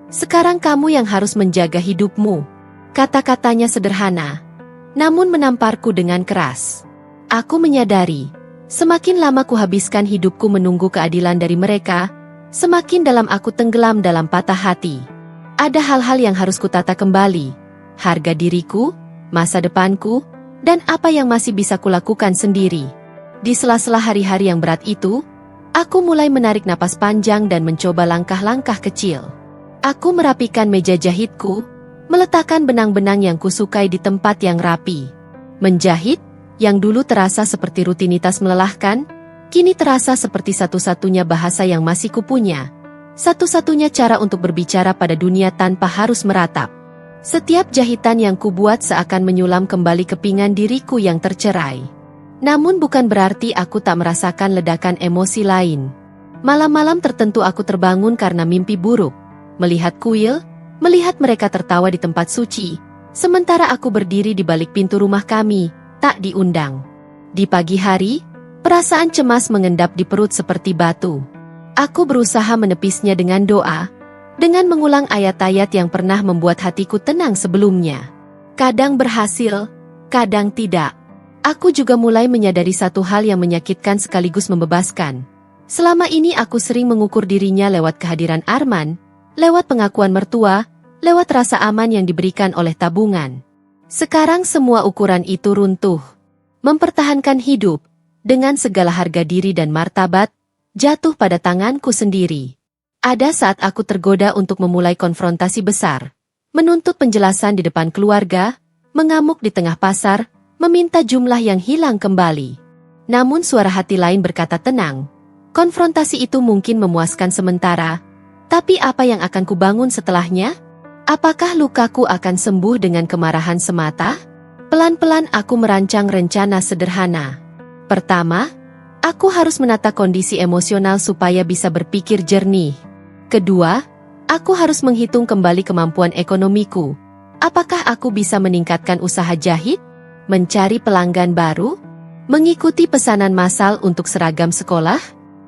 S1: sekarang kamu yang harus menjaga hidupmu. Kata-katanya sederhana, namun menamparku dengan keras. Aku menyadari, semakin lama kuhabiskan hidupku menunggu keadilan dari mereka, semakin dalam aku tenggelam dalam patah hati. Ada hal-hal yang harus kutata kembali. Harga diriku, masa depanku, dan apa yang masih bisa kulakukan sendiri. Di sela-sela hari-hari yang berat itu, aku mulai menarik napas panjang dan mencoba langkah-langkah kecil. Aku merapikan meja jahitku, meletakkan benang-benang yang kusukai di tempat yang rapi. Menjahit, yang dulu terasa seperti rutinitas melelahkan, kini terasa seperti satu-satunya bahasa yang masih kupunya. Satu-satunya cara untuk berbicara pada dunia tanpa harus meratap. Setiap jahitan yang kubuat seakan menyulam kembali kepingan diriku yang tercerai. Namun bukan berarti aku tak merasakan ledakan emosi lain. Malam-malam tertentu aku terbangun karena mimpi buruk. Melihat kuil, melihat mereka tertawa di tempat suci, sementara aku berdiri di balik pintu rumah kami, tak diundang. Di pagi hari, perasaan cemas mengendap di perut seperti batu. Aku berusaha menepisnya dengan doa, dengan mengulang ayat-ayat yang pernah membuat hatiku tenang sebelumnya. Kadang berhasil, kadang tidak. Aku juga mulai menyadari satu hal yang menyakitkan sekaligus membebaskan. Selama ini aku sering mengukur dirinya lewat kehadiran Arman, lewat pengakuan mertua, lewat rasa aman yang diberikan oleh tabungan. Sekarang semua ukuran itu runtuh. Mempertahankan hidup, dengan segala harga diri dan martabat, jatuh pada tanganku sendiri. Ada saat aku tergoda untuk memulai konfrontasi besar, menuntut penjelasan di depan keluarga, mengamuk di tengah pasar, meminta jumlah yang hilang kembali. Namun suara hati lain berkata tenang, konfrontasi itu mungkin memuaskan sementara, tapi apa yang akan kubangun setelahnya? Apakah lukaku akan sembuh dengan kemarahan semata? Pelan-pelan aku merancang rencana sederhana. Pertama, aku harus menata kondisi emosional supaya bisa berpikir jernih. Kedua, aku harus menghitung kembali kemampuan ekonomiku. Apakah aku bisa meningkatkan usaha jahit? Mencari pelanggan baru? Mengikuti pesanan massal untuk seragam sekolah?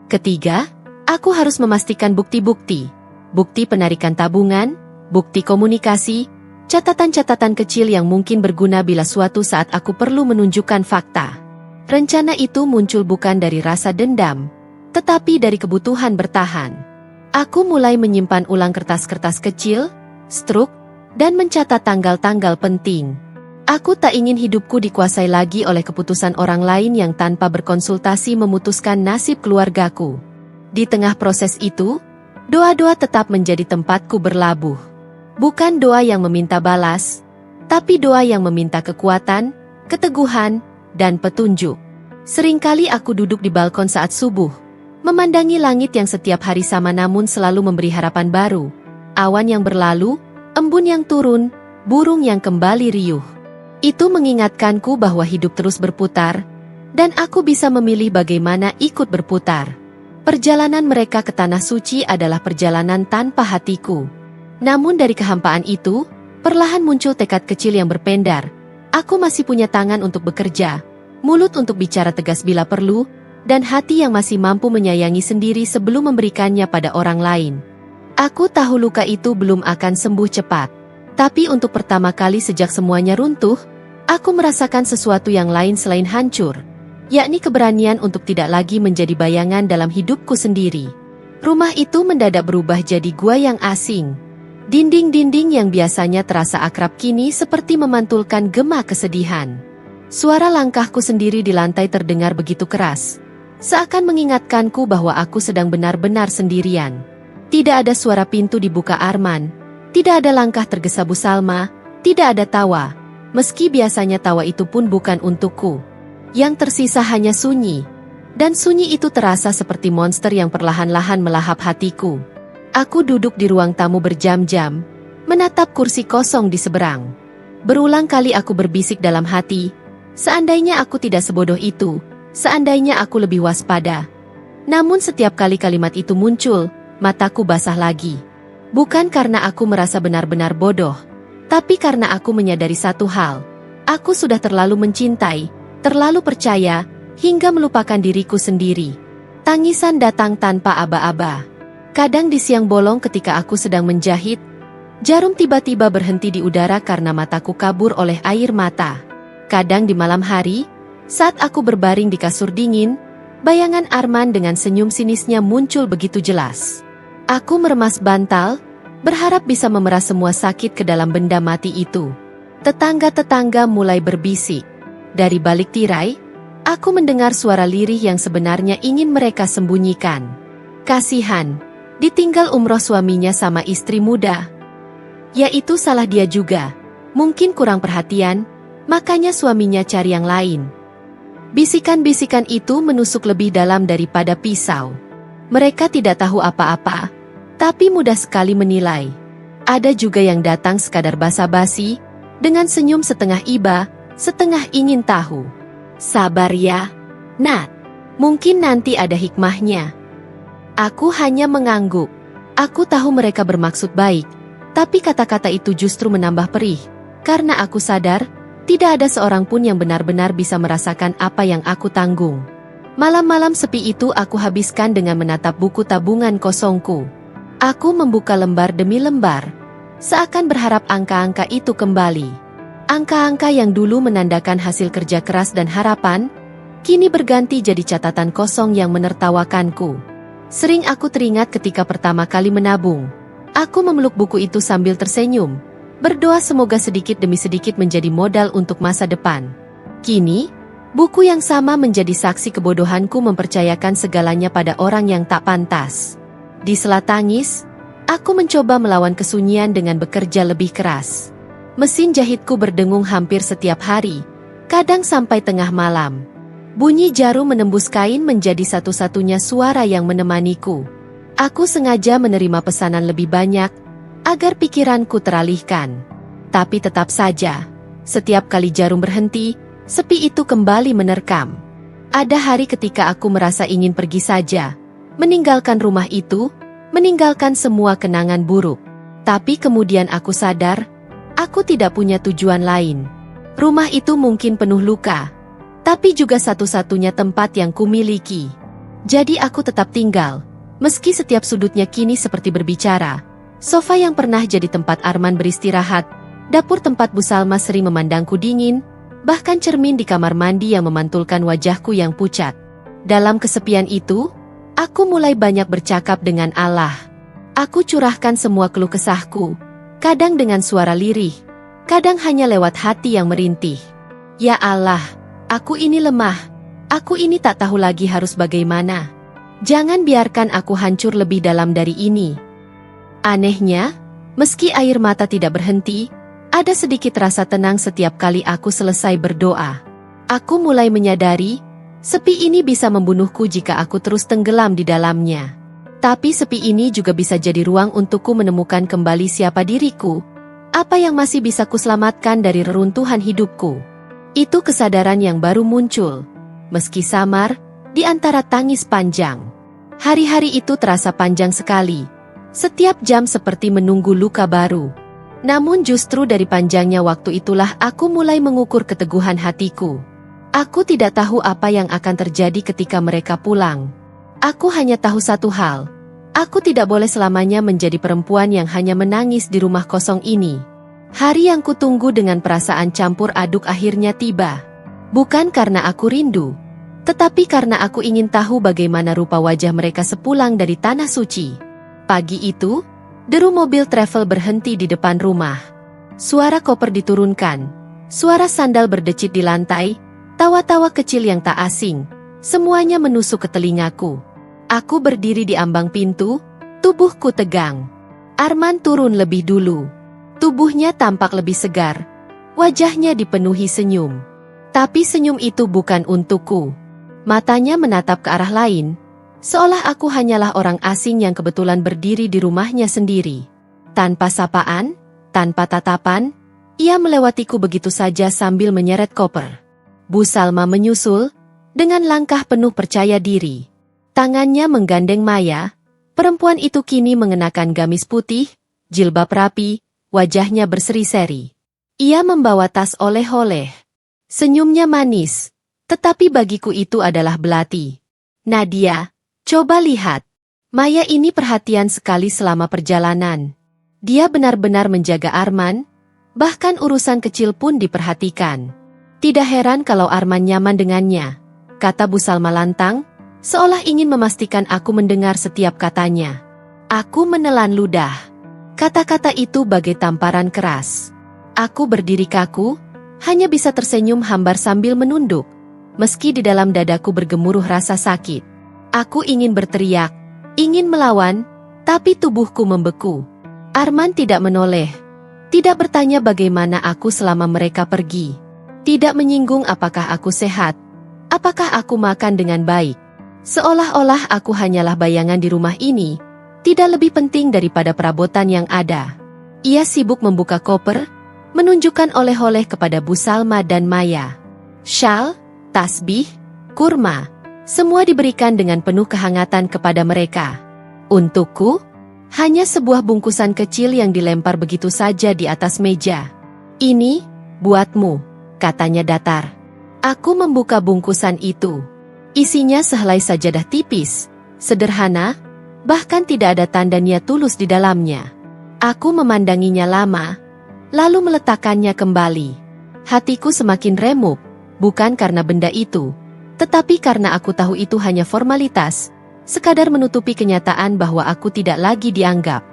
S1: Ketiga, aku harus memastikan bukti-bukti. Bukti penarikan tabungan, bukti komunikasi, catatan-catatan kecil yang mungkin berguna bila suatu saat aku perlu menunjukkan fakta. Rencana itu muncul bukan dari rasa dendam, tetapi dari kebutuhan bertahan. Aku mulai menyimpan ulang kertas-kertas kecil, struk, dan mencatat tanggal-tanggal penting. Aku tak ingin hidupku dikuasai lagi oleh keputusan orang lain yang tanpa berkonsultasi memutuskan nasib keluargaku. Di tengah proses itu, doa-doa tetap menjadi tempatku berlabuh. Bukan doa yang meminta balas, tapi doa yang meminta kekuatan, keteguhan, dan petunjuk. Seringkali aku duduk di balkon saat subuh, memandangi langit yang setiap hari sama namun selalu memberi harapan baru. Awan yang berlalu, embun yang turun, burung yang kembali riuh. Itu mengingatkanku bahwa hidup terus berputar, dan aku bisa memilih bagaimana ikut berputar. Perjalanan mereka ke Tanah Suci adalah perjalanan tanpa hatiku. Namun dari kehampaan itu, perlahan muncul tekad kecil yang berpendar. Aku masih punya tangan untuk bekerja, mulut untuk bicara tegas bila perlu, dan hati yang masih mampu menyayangi sendiri sebelum memberikannya pada orang lain. Aku tahu luka itu belum akan sembuh cepat. Tapi untuk pertama kali sejak semuanya runtuh, aku merasakan sesuatu yang lain selain hancur, yakni keberanian untuk tidak lagi menjadi bayangan dalam hidupku sendiri. Rumah itu mendadak berubah jadi gua yang asing. Dinding-dinding yang biasanya terasa akrab kini seperti memantulkan gema kesedihan. Suara langkahku sendiri di lantai terdengar begitu keras, seakan mengingatkanku bahwa aku sedang benar-benar sendirian. Tidak ada suara pintu dibuka Arman, tidak ada langkah tergesa Bu Salma, tidak ada tawa. Meski biasanya tawa itu pun bukan untukku. Yang tersisa hanya sunyi. Dan sunyi itu terasa seperti monster yang perlahan-lahan melahap hatiku. Aku duduk di ruang tamu berjam-jam, menatap kursi kosong di seberang. Berulang kali aku berbisik dalam hati, seandainya aku tidak sebodoh itu, seandainya aku lebih waspada. Namun setiap kali kalimat itu muncul, mataku basah lagi. Bukan karena aku merasa benar-benar bodoh, tapi karena aku menyadari satu hal. Aku sudah terlalu mencintai, terlalu percaya, hingga melupakan diriku sendiri. Tangisan datang tanpa aba-aba. Kadang di siang bolong ketika aku sedang menjahit, jarum tiba-tiba berhenti di udara karena mataku kabur oleh air mata. Kadang di malam hari, saat aku berbaring di kasur dingin, bayangan Arman dengan senyum sinisnya muncul begitu jelas. Aku meremas bantal, berharap bisa memeras semua sakit ke dalam benda mati itu. Tetangga-tetangga mulai berbisik. Dari balik tirai, aku mendengar suara lirih yang sebenarnya ingin mereka sembunyikan. Kasihan, ditinggal umroh suaminya sama istri muda. Yaitu salah dia juga. Mungkin kurang perhatian, makanya suaminya cari yang lain. Bisikan-bisikan itu menusuk lebih dalam daripada pisau. Mereka tidak tahu apa-apa, tapi mudah sekali menilai. Ada juga yang datang sekadar basa-basi, dengan senyum setengah iba, setengah ingin tahu. Sabar ya, Nat. Mungkin nanti ada hikmahnya. Aku hanya mengangguk. Aku tahu mereka bermaksud baik, tapi kata-kata itu justru menambah perih. Karena aku sadar, tidak ada seorang pun yang benar-benar bisa merasakan apa yang aku tanggung. Malam-malam sepi itu aku habiskan dengan menatap buku tabungan kosongku. Aku membuka lembar demi lembar, seakan berharap angka-angka itu kembali. Angka-angka yang dulu menandakan hasil kerja keras dan harapan, kini berganti jadi catatan kosong yang menertawakanku. Sering aku teringat ketika pertama kali menabung. Aku memeluk buku itu sambil tersenyum, berdoa semoga sedikit demi sedikit menjadi modal untuk masa depan. Kini, buku yang sama menjadi saksi kebodohanku mempercayakan segalanya pada orang yang tak pantas. Di sela tangis, aku mencoba melawan kesunyian dengan bekerja lebih keras. Mesin jahitku berdengung hampir setiap hari, kadang sampai tengah malam. Bunyi jarum menembus kain menjadi satu-satunya suara yang menemaniku. Aku sengaja menerima pesanan lebih banyak, agar pikiranku teralihkan. Tapi tetap saja, setiap kali jarum berhenti, sepi itu kembali menerkam. Ada hari ketika aku merasa ingin pergi saja, meninggalkan rumah itu, meninggalkan semua kenangan buruk. Tapi kemudian aku sadar, aku tidak punya tujuan lain. Rumah itu mungkin penuh luka, tapi juga satu-satunya tempat yang kumiliki. Jadi aku tetap tinggal, meski setiap sudutnya kini seperti berbicara. Sofa yang pernah jadi tempat Arman beristirahat, dapur tempat Bu Salma sering memandangku dingin, bahkan cermin di kamar mandi yang memantulkan wajahku yang pucat. Dalam kesepian itu, aku mulai banyak bercakap dengan Allah. Aku curahkan semua keluh kesahku, kadang dengan suara lirih, kadang hanya lewat hati yang merintih. Ya Allah, aku ini lemah, aku ini tak tahu lagi harus bagaimana. Jangan biarkan aku hancur lebih dalam dari ini. Anehnya, meski air mata tidak berhenti, ada sedikit rasa tenang setiap kali aku selesai berdoa. Aku mulai menyadari, sepi ini bisa membunuhku jika aku terus tenggelam di dalamnya. Tapi sepi ini juga bisa jadi ruang untukku menemukan kembali siapa diriku, apa yang masih bisa kuselamatkan dari reruntuhan hidupku. Itu kesadaran yang baru muncul, meski samar, di antara tangis panjang. Hari-hari itu terasa panjang sekali, setiap jam seperti menunggu luka baru. Namun justru dari panjangnya waktu itulah aku mulai mengukur keteguhan hatiku. Aku tidak tahu apa yang akan terjadi ketika mereka pulang. Aku hanya tahu satu hal. Aku tidak boleh selamanya menjadi perempuan yang hanya menangis di rumah kosong ini. Hari yang kutunggu dengan perasaan campur aduk akhirnya tiba. Bukan karena aku rindu, tetapi karena aku ingin tahu bagaimana rupa wajah mereka sepulang dari Tanah Suci. Pagi itu, deru mobil travel berhenti di depan rumah. Suara koper diturunkan, suara sandal berdecit di lantai, tawa-tawa kecil yang tak asing, semuanya menusuk ke telingaku. Aku berdiri di ambang pintu, Tubuhku tegang. Arman turun lebih dulu. Tubuhnya tampak lebih segar. Wajahnya dipenuhi senyum. Tapi senyum itu bukan untukku. Matanya menatap ke arah lain, seolah aku hanyalah orang asing yang kebetulan berdiri di rumahnya sendiri. Tanpa sapaan, tanpa tatapan, ia melewatiku begitu saja sambil menyeret koper. Bu Salma menyusul, dengan langkah penuh percaya diri. Tangannya menggandeng Maya. Perempuan itu kini mengenakan gamis putih, jilbab rapi, wajahnya berseri-seri. Ia membawa tas oleh-oleh. Senyumnya manis, tetapi bagiku itu adalah belati. Nadia, coba lihat. Maya ini perhatian sekali selama perjalanan. Dia benar-benar menjaga Arman, bahkan urusan kecil pun diperhatikan. Tidak heran kalau Arman nyaman dengannya, kata Bu Salma lantang, seolah ingin memastikan aku mendengar setiap katanya. Aku menelan ludah. Kata-kata itu bagai tamparan keras. Aku berdiri kaku, hanya bisa tersenyum hambar sambil menunduk, meski di dalam dadaku bergemuruh rasa sakit. Aku ingin berteriak, ingin melawan, tapi tubuhku membeku. Arman tidak menoleh, tidak bertanya bagaimana aku selama mereka pergi, tidak menyinggung apakah aku sehat, apakah aku makan dengan baik. Seolah-olah aku hanyalah bayangan di rumah ini, tidak lebih penting daripada perabotan yang ada. Ia sibuk membuka koper, menunjukkan oleh-oleh kepada Bu Salma dan Maya. Syal, tasbih, kurma, semua diberikan dengan penuh kehangatan kepada mereka. Untukku, hanya sebuah bungkusan kecil yang dilempar begitu saja di atas meja. Ini, buatmu, katanya datar. Aku membuka bungkusan itu. Isinya sehelai sajadah tipis, sederhana, bahkan tidak ada tanda niat tulus di dalamnya. Aku memandanginya lama, lalu meletakkannya kembali. Hatiku semakin remuk, bukan karena benda itu, tetapi karena aku tahu itu hanya formalitas, sekadar menutupi kenyataan bahwa aku tidak lagi dianggap.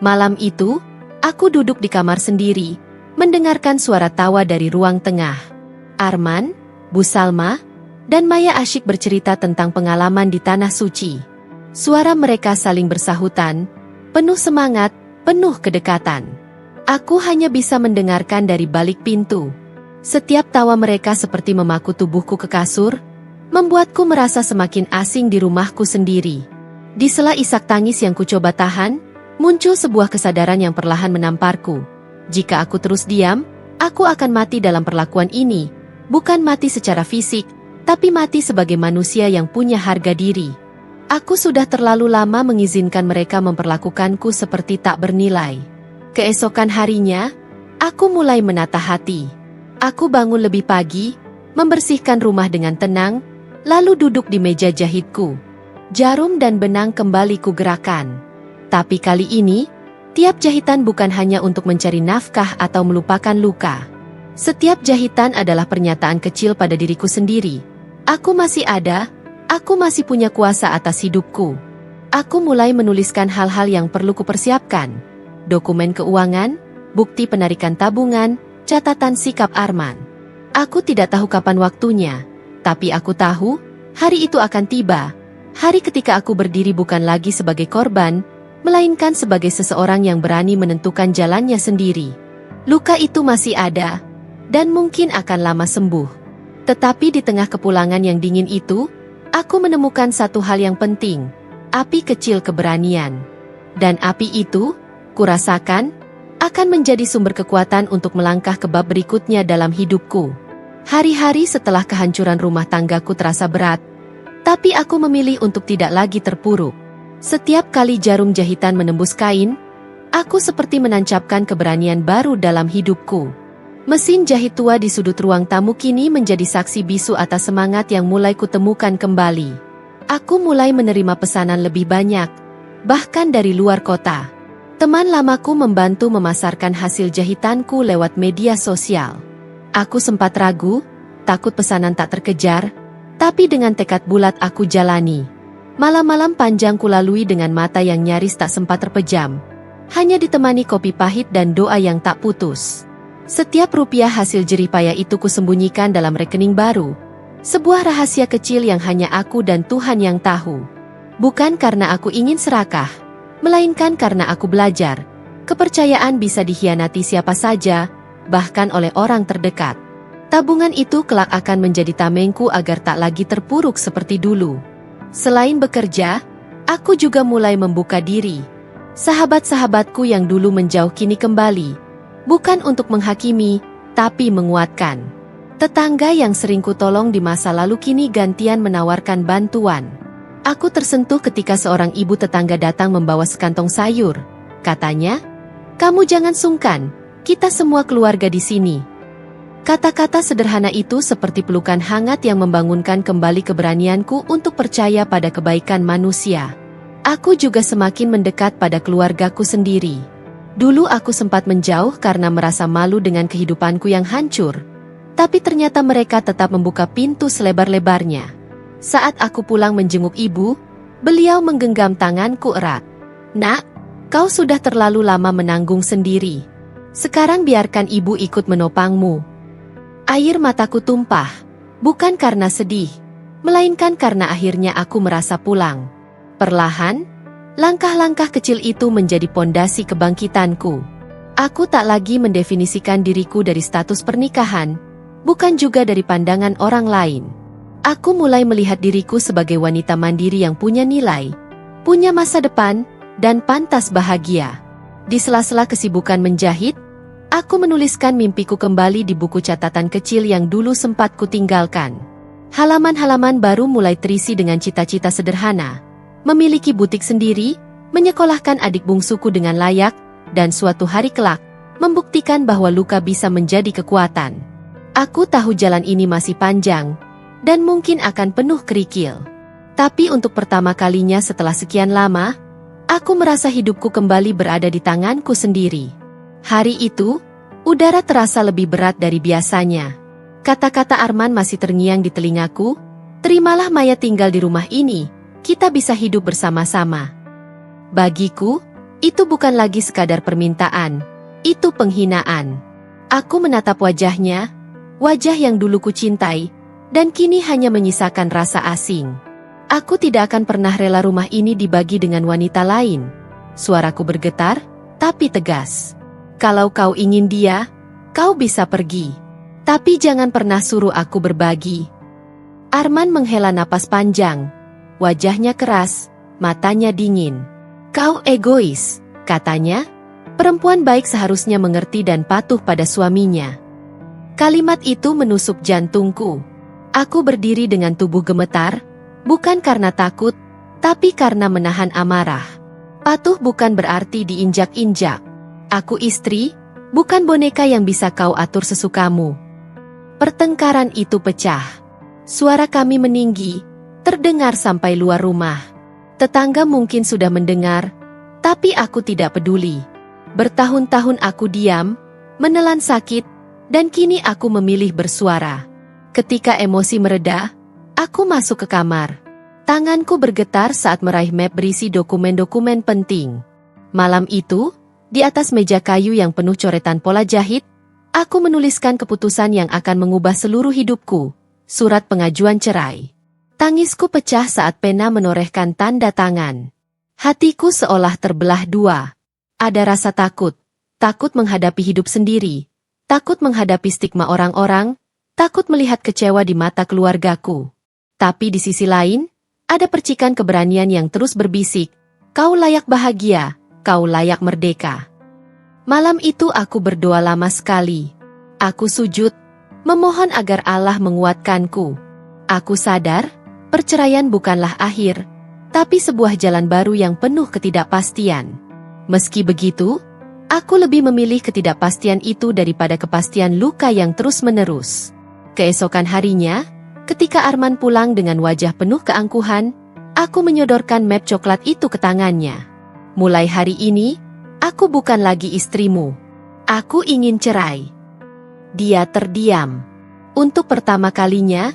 S1: Malam itu, aku duduk di kamar sendiri, mendengarkan suara tawa dari ruang tengah. Arman, Bu Salma, dan Maya asyik bercerita tentang pengalaman di Tanah Suci. Suara mereka saling bersahutan, penuh semangat, penuh kedekatan. Aku hanya bisa mendengarkan dari balik pintu. Setiap tawa mereka seperti memaku tubuhku ke kasur, membuatku merasa semakin asing di rumahku sendiri. Di sela isak tangis yang kucoba tahan, muncul sebuah kesadaran yang perlahan menamparku. Jika aku terus diam, aku akan mati dalam perlakuan ini, bukan mati secara fisik, tapi mati sebagai manusia yang punya harga diri. Aku sudah terlalu lama mengizinkan mereka memperlakukanku seperti tak bernilai. Keesokan harinya, aku mulai menata hati. Aku bangun lebih pagi, membersihkan rumah dengan tenang, lalu duduk di meja jahitku. Jarum dan benang kembali kugerakkan. Tapi kali ini, tiap jahitan bukan hanya untuk mencari nafkah atau melupakan luka. Setiap jahitan adalah pernyataan kecil pada diriku sendiri. Aku masih ada, aku masih punya kuasa atas hidupku. Aku mulai menuliskan hal-hal yang perlu kupersiapkan. Dokumen keuangan, bukti penarikan tabungan, catatan sikap Arman. Aku tidak tahu kapan waktunya, tapi aku tahu, hari itu akan tiba. Hari ketika aku berdiri bukan lagi sebagai korban, melainkan sebagai seseorang yang berani menentukan jalannya sendiri. Luka itu masih ada, dan mungkin akan lama sembuh. Tetapi di tengah kepulangan yang dingin itu, aku menemukan satu hal yang penting, api kecil keberanian. Dan api itu, kurasakan, akan menjadi sumber kekuatan untuk melangkah ke bab berikutnya dalam hidupku. Hari-hari setelah kehancuran rumah tanggaku terasa berat, tapi aku memilih untuk tidak lagi terpuruk. Setiap kali jarum jahitan menembus kain, aku seperti menancapkan keberanian baru dalam hidupku. Mesin jahit tua di sudut ruang tamu kini menjadi saksi bisu atas semangat yang mulai kutemukan kembali. Aku mulai menerima pesanan lebih banyak, bahkan dari luar kota. Teman lamaku membantu memasarkan hasil jahitanku lewat media sosial. Aku sempat ragu, takut pesanan tak terkejar, tapi dengan tekad bulat aku jalani. Malam-malam panjang kulalui dengan mata yang nyaris tak sempat terpejam, hanya ditemani kopi pahit dan doa yang tak putus. Setiap rupiah hasil jerih payah itu kusembunyikan dalam rekening baru. Sebuah rahasia kecil yang hanya aku dan Tuhan yang tahu. Bukan karena aku ingin serakah, melainkan karena aku belajar. Kepercayaan bisa dikhianati siapa saja, bahkan oleh orang terdekat. Tabungan itu kelak akan menjadi tamengku agar tak lagi terpuruk seperti dulu. Selain bekerja, aku juga mulai membuka diri. Sahabat-sahabatku yang dulu menjauh kini kembali, bukan untuk menghakimi, tapi menguatkan. Tetangga yang sering kutolong di masa lalu kini gantian menawarkan bantuan. Aku tersentuh ketika seorang ibu tetangga datang membawa sekantong sayur. Katanya, "Kamu jangan sungkan, kita semua keluarga di sini." Kata-kata sederhana itu seperti pelukan hangat yang membangunkan kembali keberanianku untuk percaya pada kebaikan manusia. Aku juga semakin mendekat pada keluargaku sendiri. Dulu aku sempat menjauh karena merasa malu dengan kehidupanku yang hancur. Tapi ternyata mereka tetap membuka pintu selebar-lebarnya. Saat aku pulang menjenguk ibu, beliau menggenggam tanganku erat. "Nak, kau sudah terlalu lama menanggung sendiri. Sekarang biarkan ibu ikut menopangmu." Air mataku tumpah, bukan karena sedih, melainkan karena akhirnya aku merasa pulang. Perlahan, langkah-langkah kecil itu menjadi pondasi kebangkitanku. Aku tak lagi mendefinisikan diriku dari status pernikahan, bukan juga dari pandangan orang lain. Aku mulai melihat diriku sebagai wanita mandiri yang punya nilai, punya masa depan, dan pantas bahagia. Di sela-sela kesibukan menjahit, aku menuliskan mimpiku kembali di buku catatan kecil yang dulu sempat kutinggalkan. Halaman-halaman baru mulai terisi dengan cita-cita sederhana, memiliki butik sendiri, menyekolahkan adik bungsuku dengan layak, dan suatu hari kelak, membuktikan bahwa luka bisa menjadi kekuatan. Aku tahu jalan ini masih panjang, dan mungkin akan penuh kerikil. Tapi untuk pertama kalinya setelah sekian lama, aku merasa hidupku kembali berada di tanganku sendiri. Hari itu, udara terasa lebih berat dari biasanya. Kata-kata Arman masih terngiang di telingaku, "Terimalah Maya tinggal di rumah ini, kita bisa hidup bersama-sama." Bagiku, itu bukan lagi sekadar permintaan, itu penghinaan. Aku menatap wajahnya, wajah yang dulu ku cintai, dan kini hanya menyisakan rasa asing. Aku tidak akan pernah rela rumah ini dibagi dengan wanita lain. Suaraku bergetar, tapi tegas. "Kalau kau ingin dia, kau bisa pergi. Tapi jangan pernah suruh aku berbagi." Arman menghela napas panjang. Wajahnya keras, matanya dingin. "Kau egois," katanya. "Perempuan baik seharusnya mengerti dan patuh pada suaminya." Kalimat itu menusuk jantungku. Aku berdiri dengan tubuh gemetar, bukan karena takut, tapi karena menahan amarah. Patuh bukan berarti diinjak-injak. Aku istri, bukan boneka yang bisa kau atur sesukamu. Pertengkaran itu pecah. Suara kami meninggi, terdengar sampai luar rumah. Tetangga mungkin sudah mendengar, tapi aku tidak peduli. Bertahun-tahun aku diam, menelan sakit, dan kini aku memilih bersuara. Ketika emosi mereda, aku masuk ke kamar. Tanganku bergetar saat meraih map berisi dokumen-dokumen penting. Malam itu, di atas meja kayu yang penuh coretan pola jahit, aku menuliskan keputusan yang akan mengubah seluruh hidupku, surat pengajuan cerai. Tangisku pecah saat pena menorehkan tanda tangan. Hatiku seolah terbelah dua. Ada rasa takut, takut menghadapi hidup sendiri, takut menghadapi stigma orang-orang, takut melihat kecewa di mata keluargaku. Tapi di sisi lain, ada percikan keberanian yang terus berbisik, "Kau layak bahagia, kau layak merdeka." Malam itu aku berdoa lama sekali. Aku sujud, memohon agar Allah menguatkanku. Aku sadar, perceraian bukanlah akhir, tapi sebuah jalan baru yang penuh ketidakpastian. Meski begitu, aku lebih memilih ketidakpastian itu daripada kepastian luka yang terus-menerus. Keesokan harinya, ketika Arman pulang dengan wajah penuh keangkuhan, aku menyodorkan map coklat itu ke tangannya. "Mulai hari ini, aku bukan lagi istrimu. Aku ingin cerai." Dia terdiam. Untuk pertama kalinya,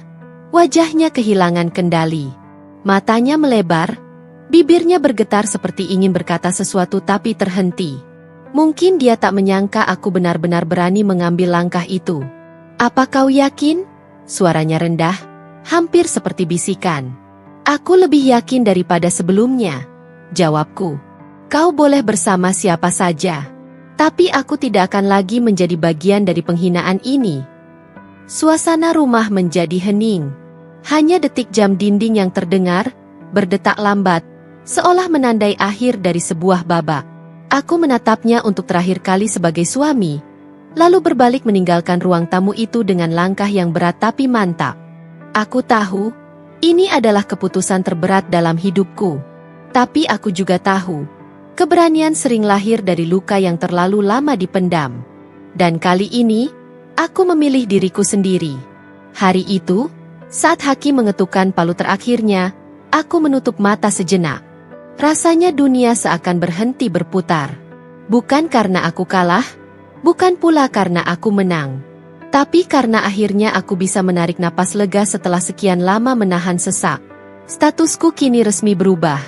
S1: wajahnya kehilangan kendali. Matanya melebar, bibirnya bergetar seperti ingin berkata sesuatu tapi terhenti. Mungkin dia tak menyangka aku benar-benar berani mengambil langkah itu. "Apa kau yakin?" Suaranya rendah, hampir seperti bisikan. "Aku lebih yakin daripada sebelumnya," jawabku. Kau boleh bersama siapa saja. Tapi aku tidak akan lagi menjadi bagian dari penghinaan ini. Suasana rumah menjadi hening. Hanya detik jam dinding yang terdengar, berdetak lambat, seolah menandai akhir dari sebuah babak. Aku menatapnya untuk terakhir kali sebagai suami, lalu berbalik meninggalkan ruang tamu itu dengan langkah yang berat tapi mantap. Aku tahu, ini adalah keputusan terberat dalam hidupku. Tapi aku juga tahu, keberanian sering lahir dari luka yang terlalu lama dipendam. Dan kali ini, aku memilih diriku sendiri. Hari itu, saat hakim mengetukkan palu terakhirnya, aku menutup mata sejenak. Rasanya dunia seakan berhenti berputar. Bukan karena aku kalah, bukan pula karena aku menang. Tapi karena akhirnya aku bisa menarik napas lega setelah sekian lama menahan sesak. Statusku kini resmi berubah.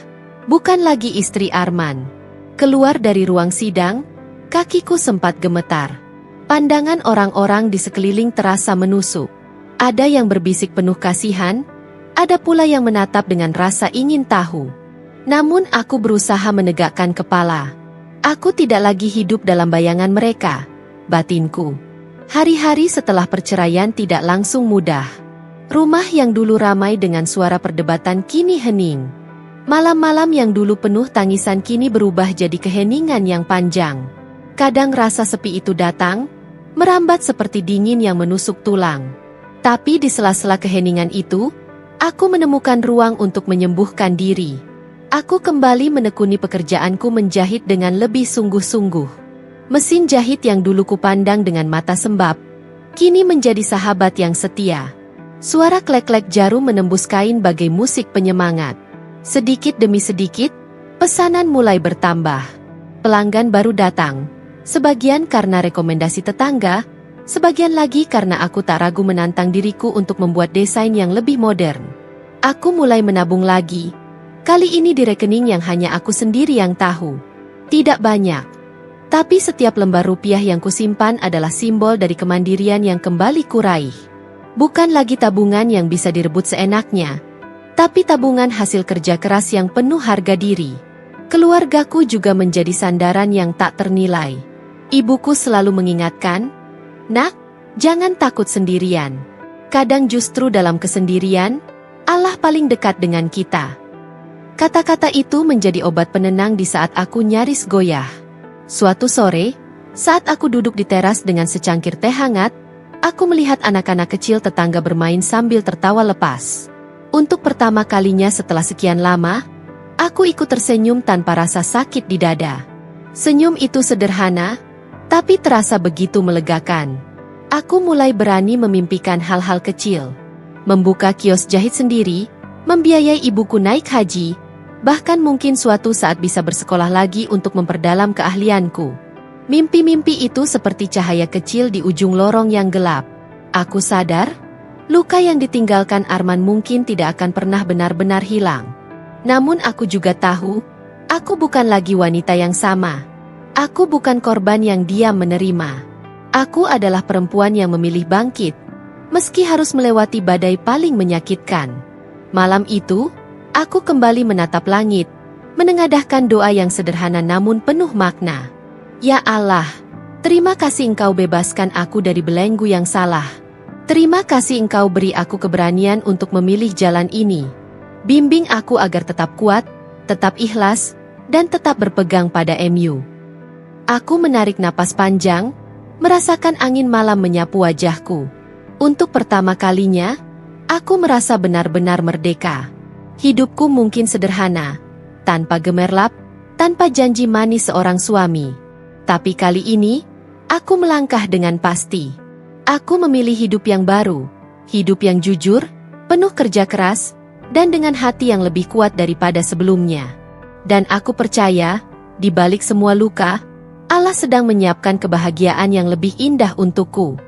S1: Bukan lagi istri Arman. Keluar dari ruang sidang, kakiku sempat gemetar. Pandangan orang-orang di sekeliling terasa menusuk. Ada yang berbisik penuh kasihan, ada pula yang menatap dengan rasa ingin tahu. Namun aku berusaha menegakkan kepala. Aku tidak lagi hidup dalam bayangan mereka, batinku. Hari-hari setelah perceraian tidak langsung mudah. Rumah yang dulu ramai dengan suara perdebatan kini hening. Malam-malam yang dulu penuh tangisan kini berubah jadi keheningan yang panjang. Kadang rasa sepi itu datang, merambat seperti dingin yang menusuk tulang. Tapi di sela-sela keheningan itu, aku menemukan ruang untuk menyembuhkan diri. Aku kembali menekuni pekerjaanku menjahit dengan lebih sungguh-sungguh. Mesin jahit yang dulu kupandang dengan mata sembab, kini menjadi sahabat yang setia. Suara klek-klek jarum menembus kain bagai musik penyemangat. Sedikit demi sedikit, pesanan mulai bertambah. Pelanggan baru datang, sebagian karena rekomendasi tetangga, sebagian lagi karena aku tak ragu menantang diriku untuk membuat desain yang lebih modern. Aku mulai menabung lagi, kali ini di rekening yang hanya aku sendiri yang tahu. Tidak banyak, tapi setiap lembar rupiah yang kusimpan adalah simbol dari kemandirian yang kembali kuraih. Bukan lagi tabungan yang bisa direbut seenaknya, tapi tabungan hasil kerja keras yang penuh harga diri. Keluargaku juga menjadi sandaran yang tak ternilai. Ibuku selalu mengingatkan, "Nak, jangan takut sendirian. Kadang justru dalam kesendirian, Allah paling dekat dengan kita." Kata-kata itu menjadi obat penenang di saat aku nyaris goyah. Suatu sore, saat aku duduk di teras dengan secangkir teh hangat, aku melihat anak-anak kecil tetangga bermain sambil tertawa lepas. Untuk pertama kalinya setelah sekian lama, aku ikut tersenyum tanpa rasa sakit di dada. Senyum itu sederhana, tapi terasa begitu melegakan. Aku mulai berani memimpikan hal-hal kecil. Membuka kios jahit sendiri, membiayai ibuku naik haji, bahkan mungkin suatu saat bisa bersekolah lagi untuk memperdalam keahlianku. Mimpi-mimpi itu seperti cahaya kecil di ujung lorong yang gelap. Aku sadar, luka yang ditinggalkan Arman mungkin tidak akan pernah benar-benar hilang. Namun aku juga tahu, aku bukan lagi wanita yang sama. Aku bukan korban yang diam menerima. Aku adalah perempuan yang memilih bangkit, meski harus melewati badai paling menyakitkan. Malam itu, aku kembali menatap langit, menengadahkan doa yang sederhana namun penuh makna. Ya Allah, terima kasih Engkau bebaskan aku dari belenggu yang salah. Terima kasih Engkau beri aku keberanian untuk memilih jalan ini. Bimbing aku agar tetap kuat, tetap ikhlas, dan tetap berpegang pada MU. Aku menarik napas panjang, merasakan angin malam menyapu wajahku. Untuk pertama kalinya, aku merasa benar-benar merdeka. Hidupku mungkin sederhana, tanpa gemerlap, tanpa janji manis seorang suami. Tapi kali ini, aku melangkah dengan pasti. Aku memilih hidup yang baru, hidup yang jujur, penuh kerja keras, dan dengan hati yang lebih kuat daripada sebelumnya. Dan aku percaya, di balik semua luka, Allah sedang menyiapkan kebahagiaan yang lebih indah untukku.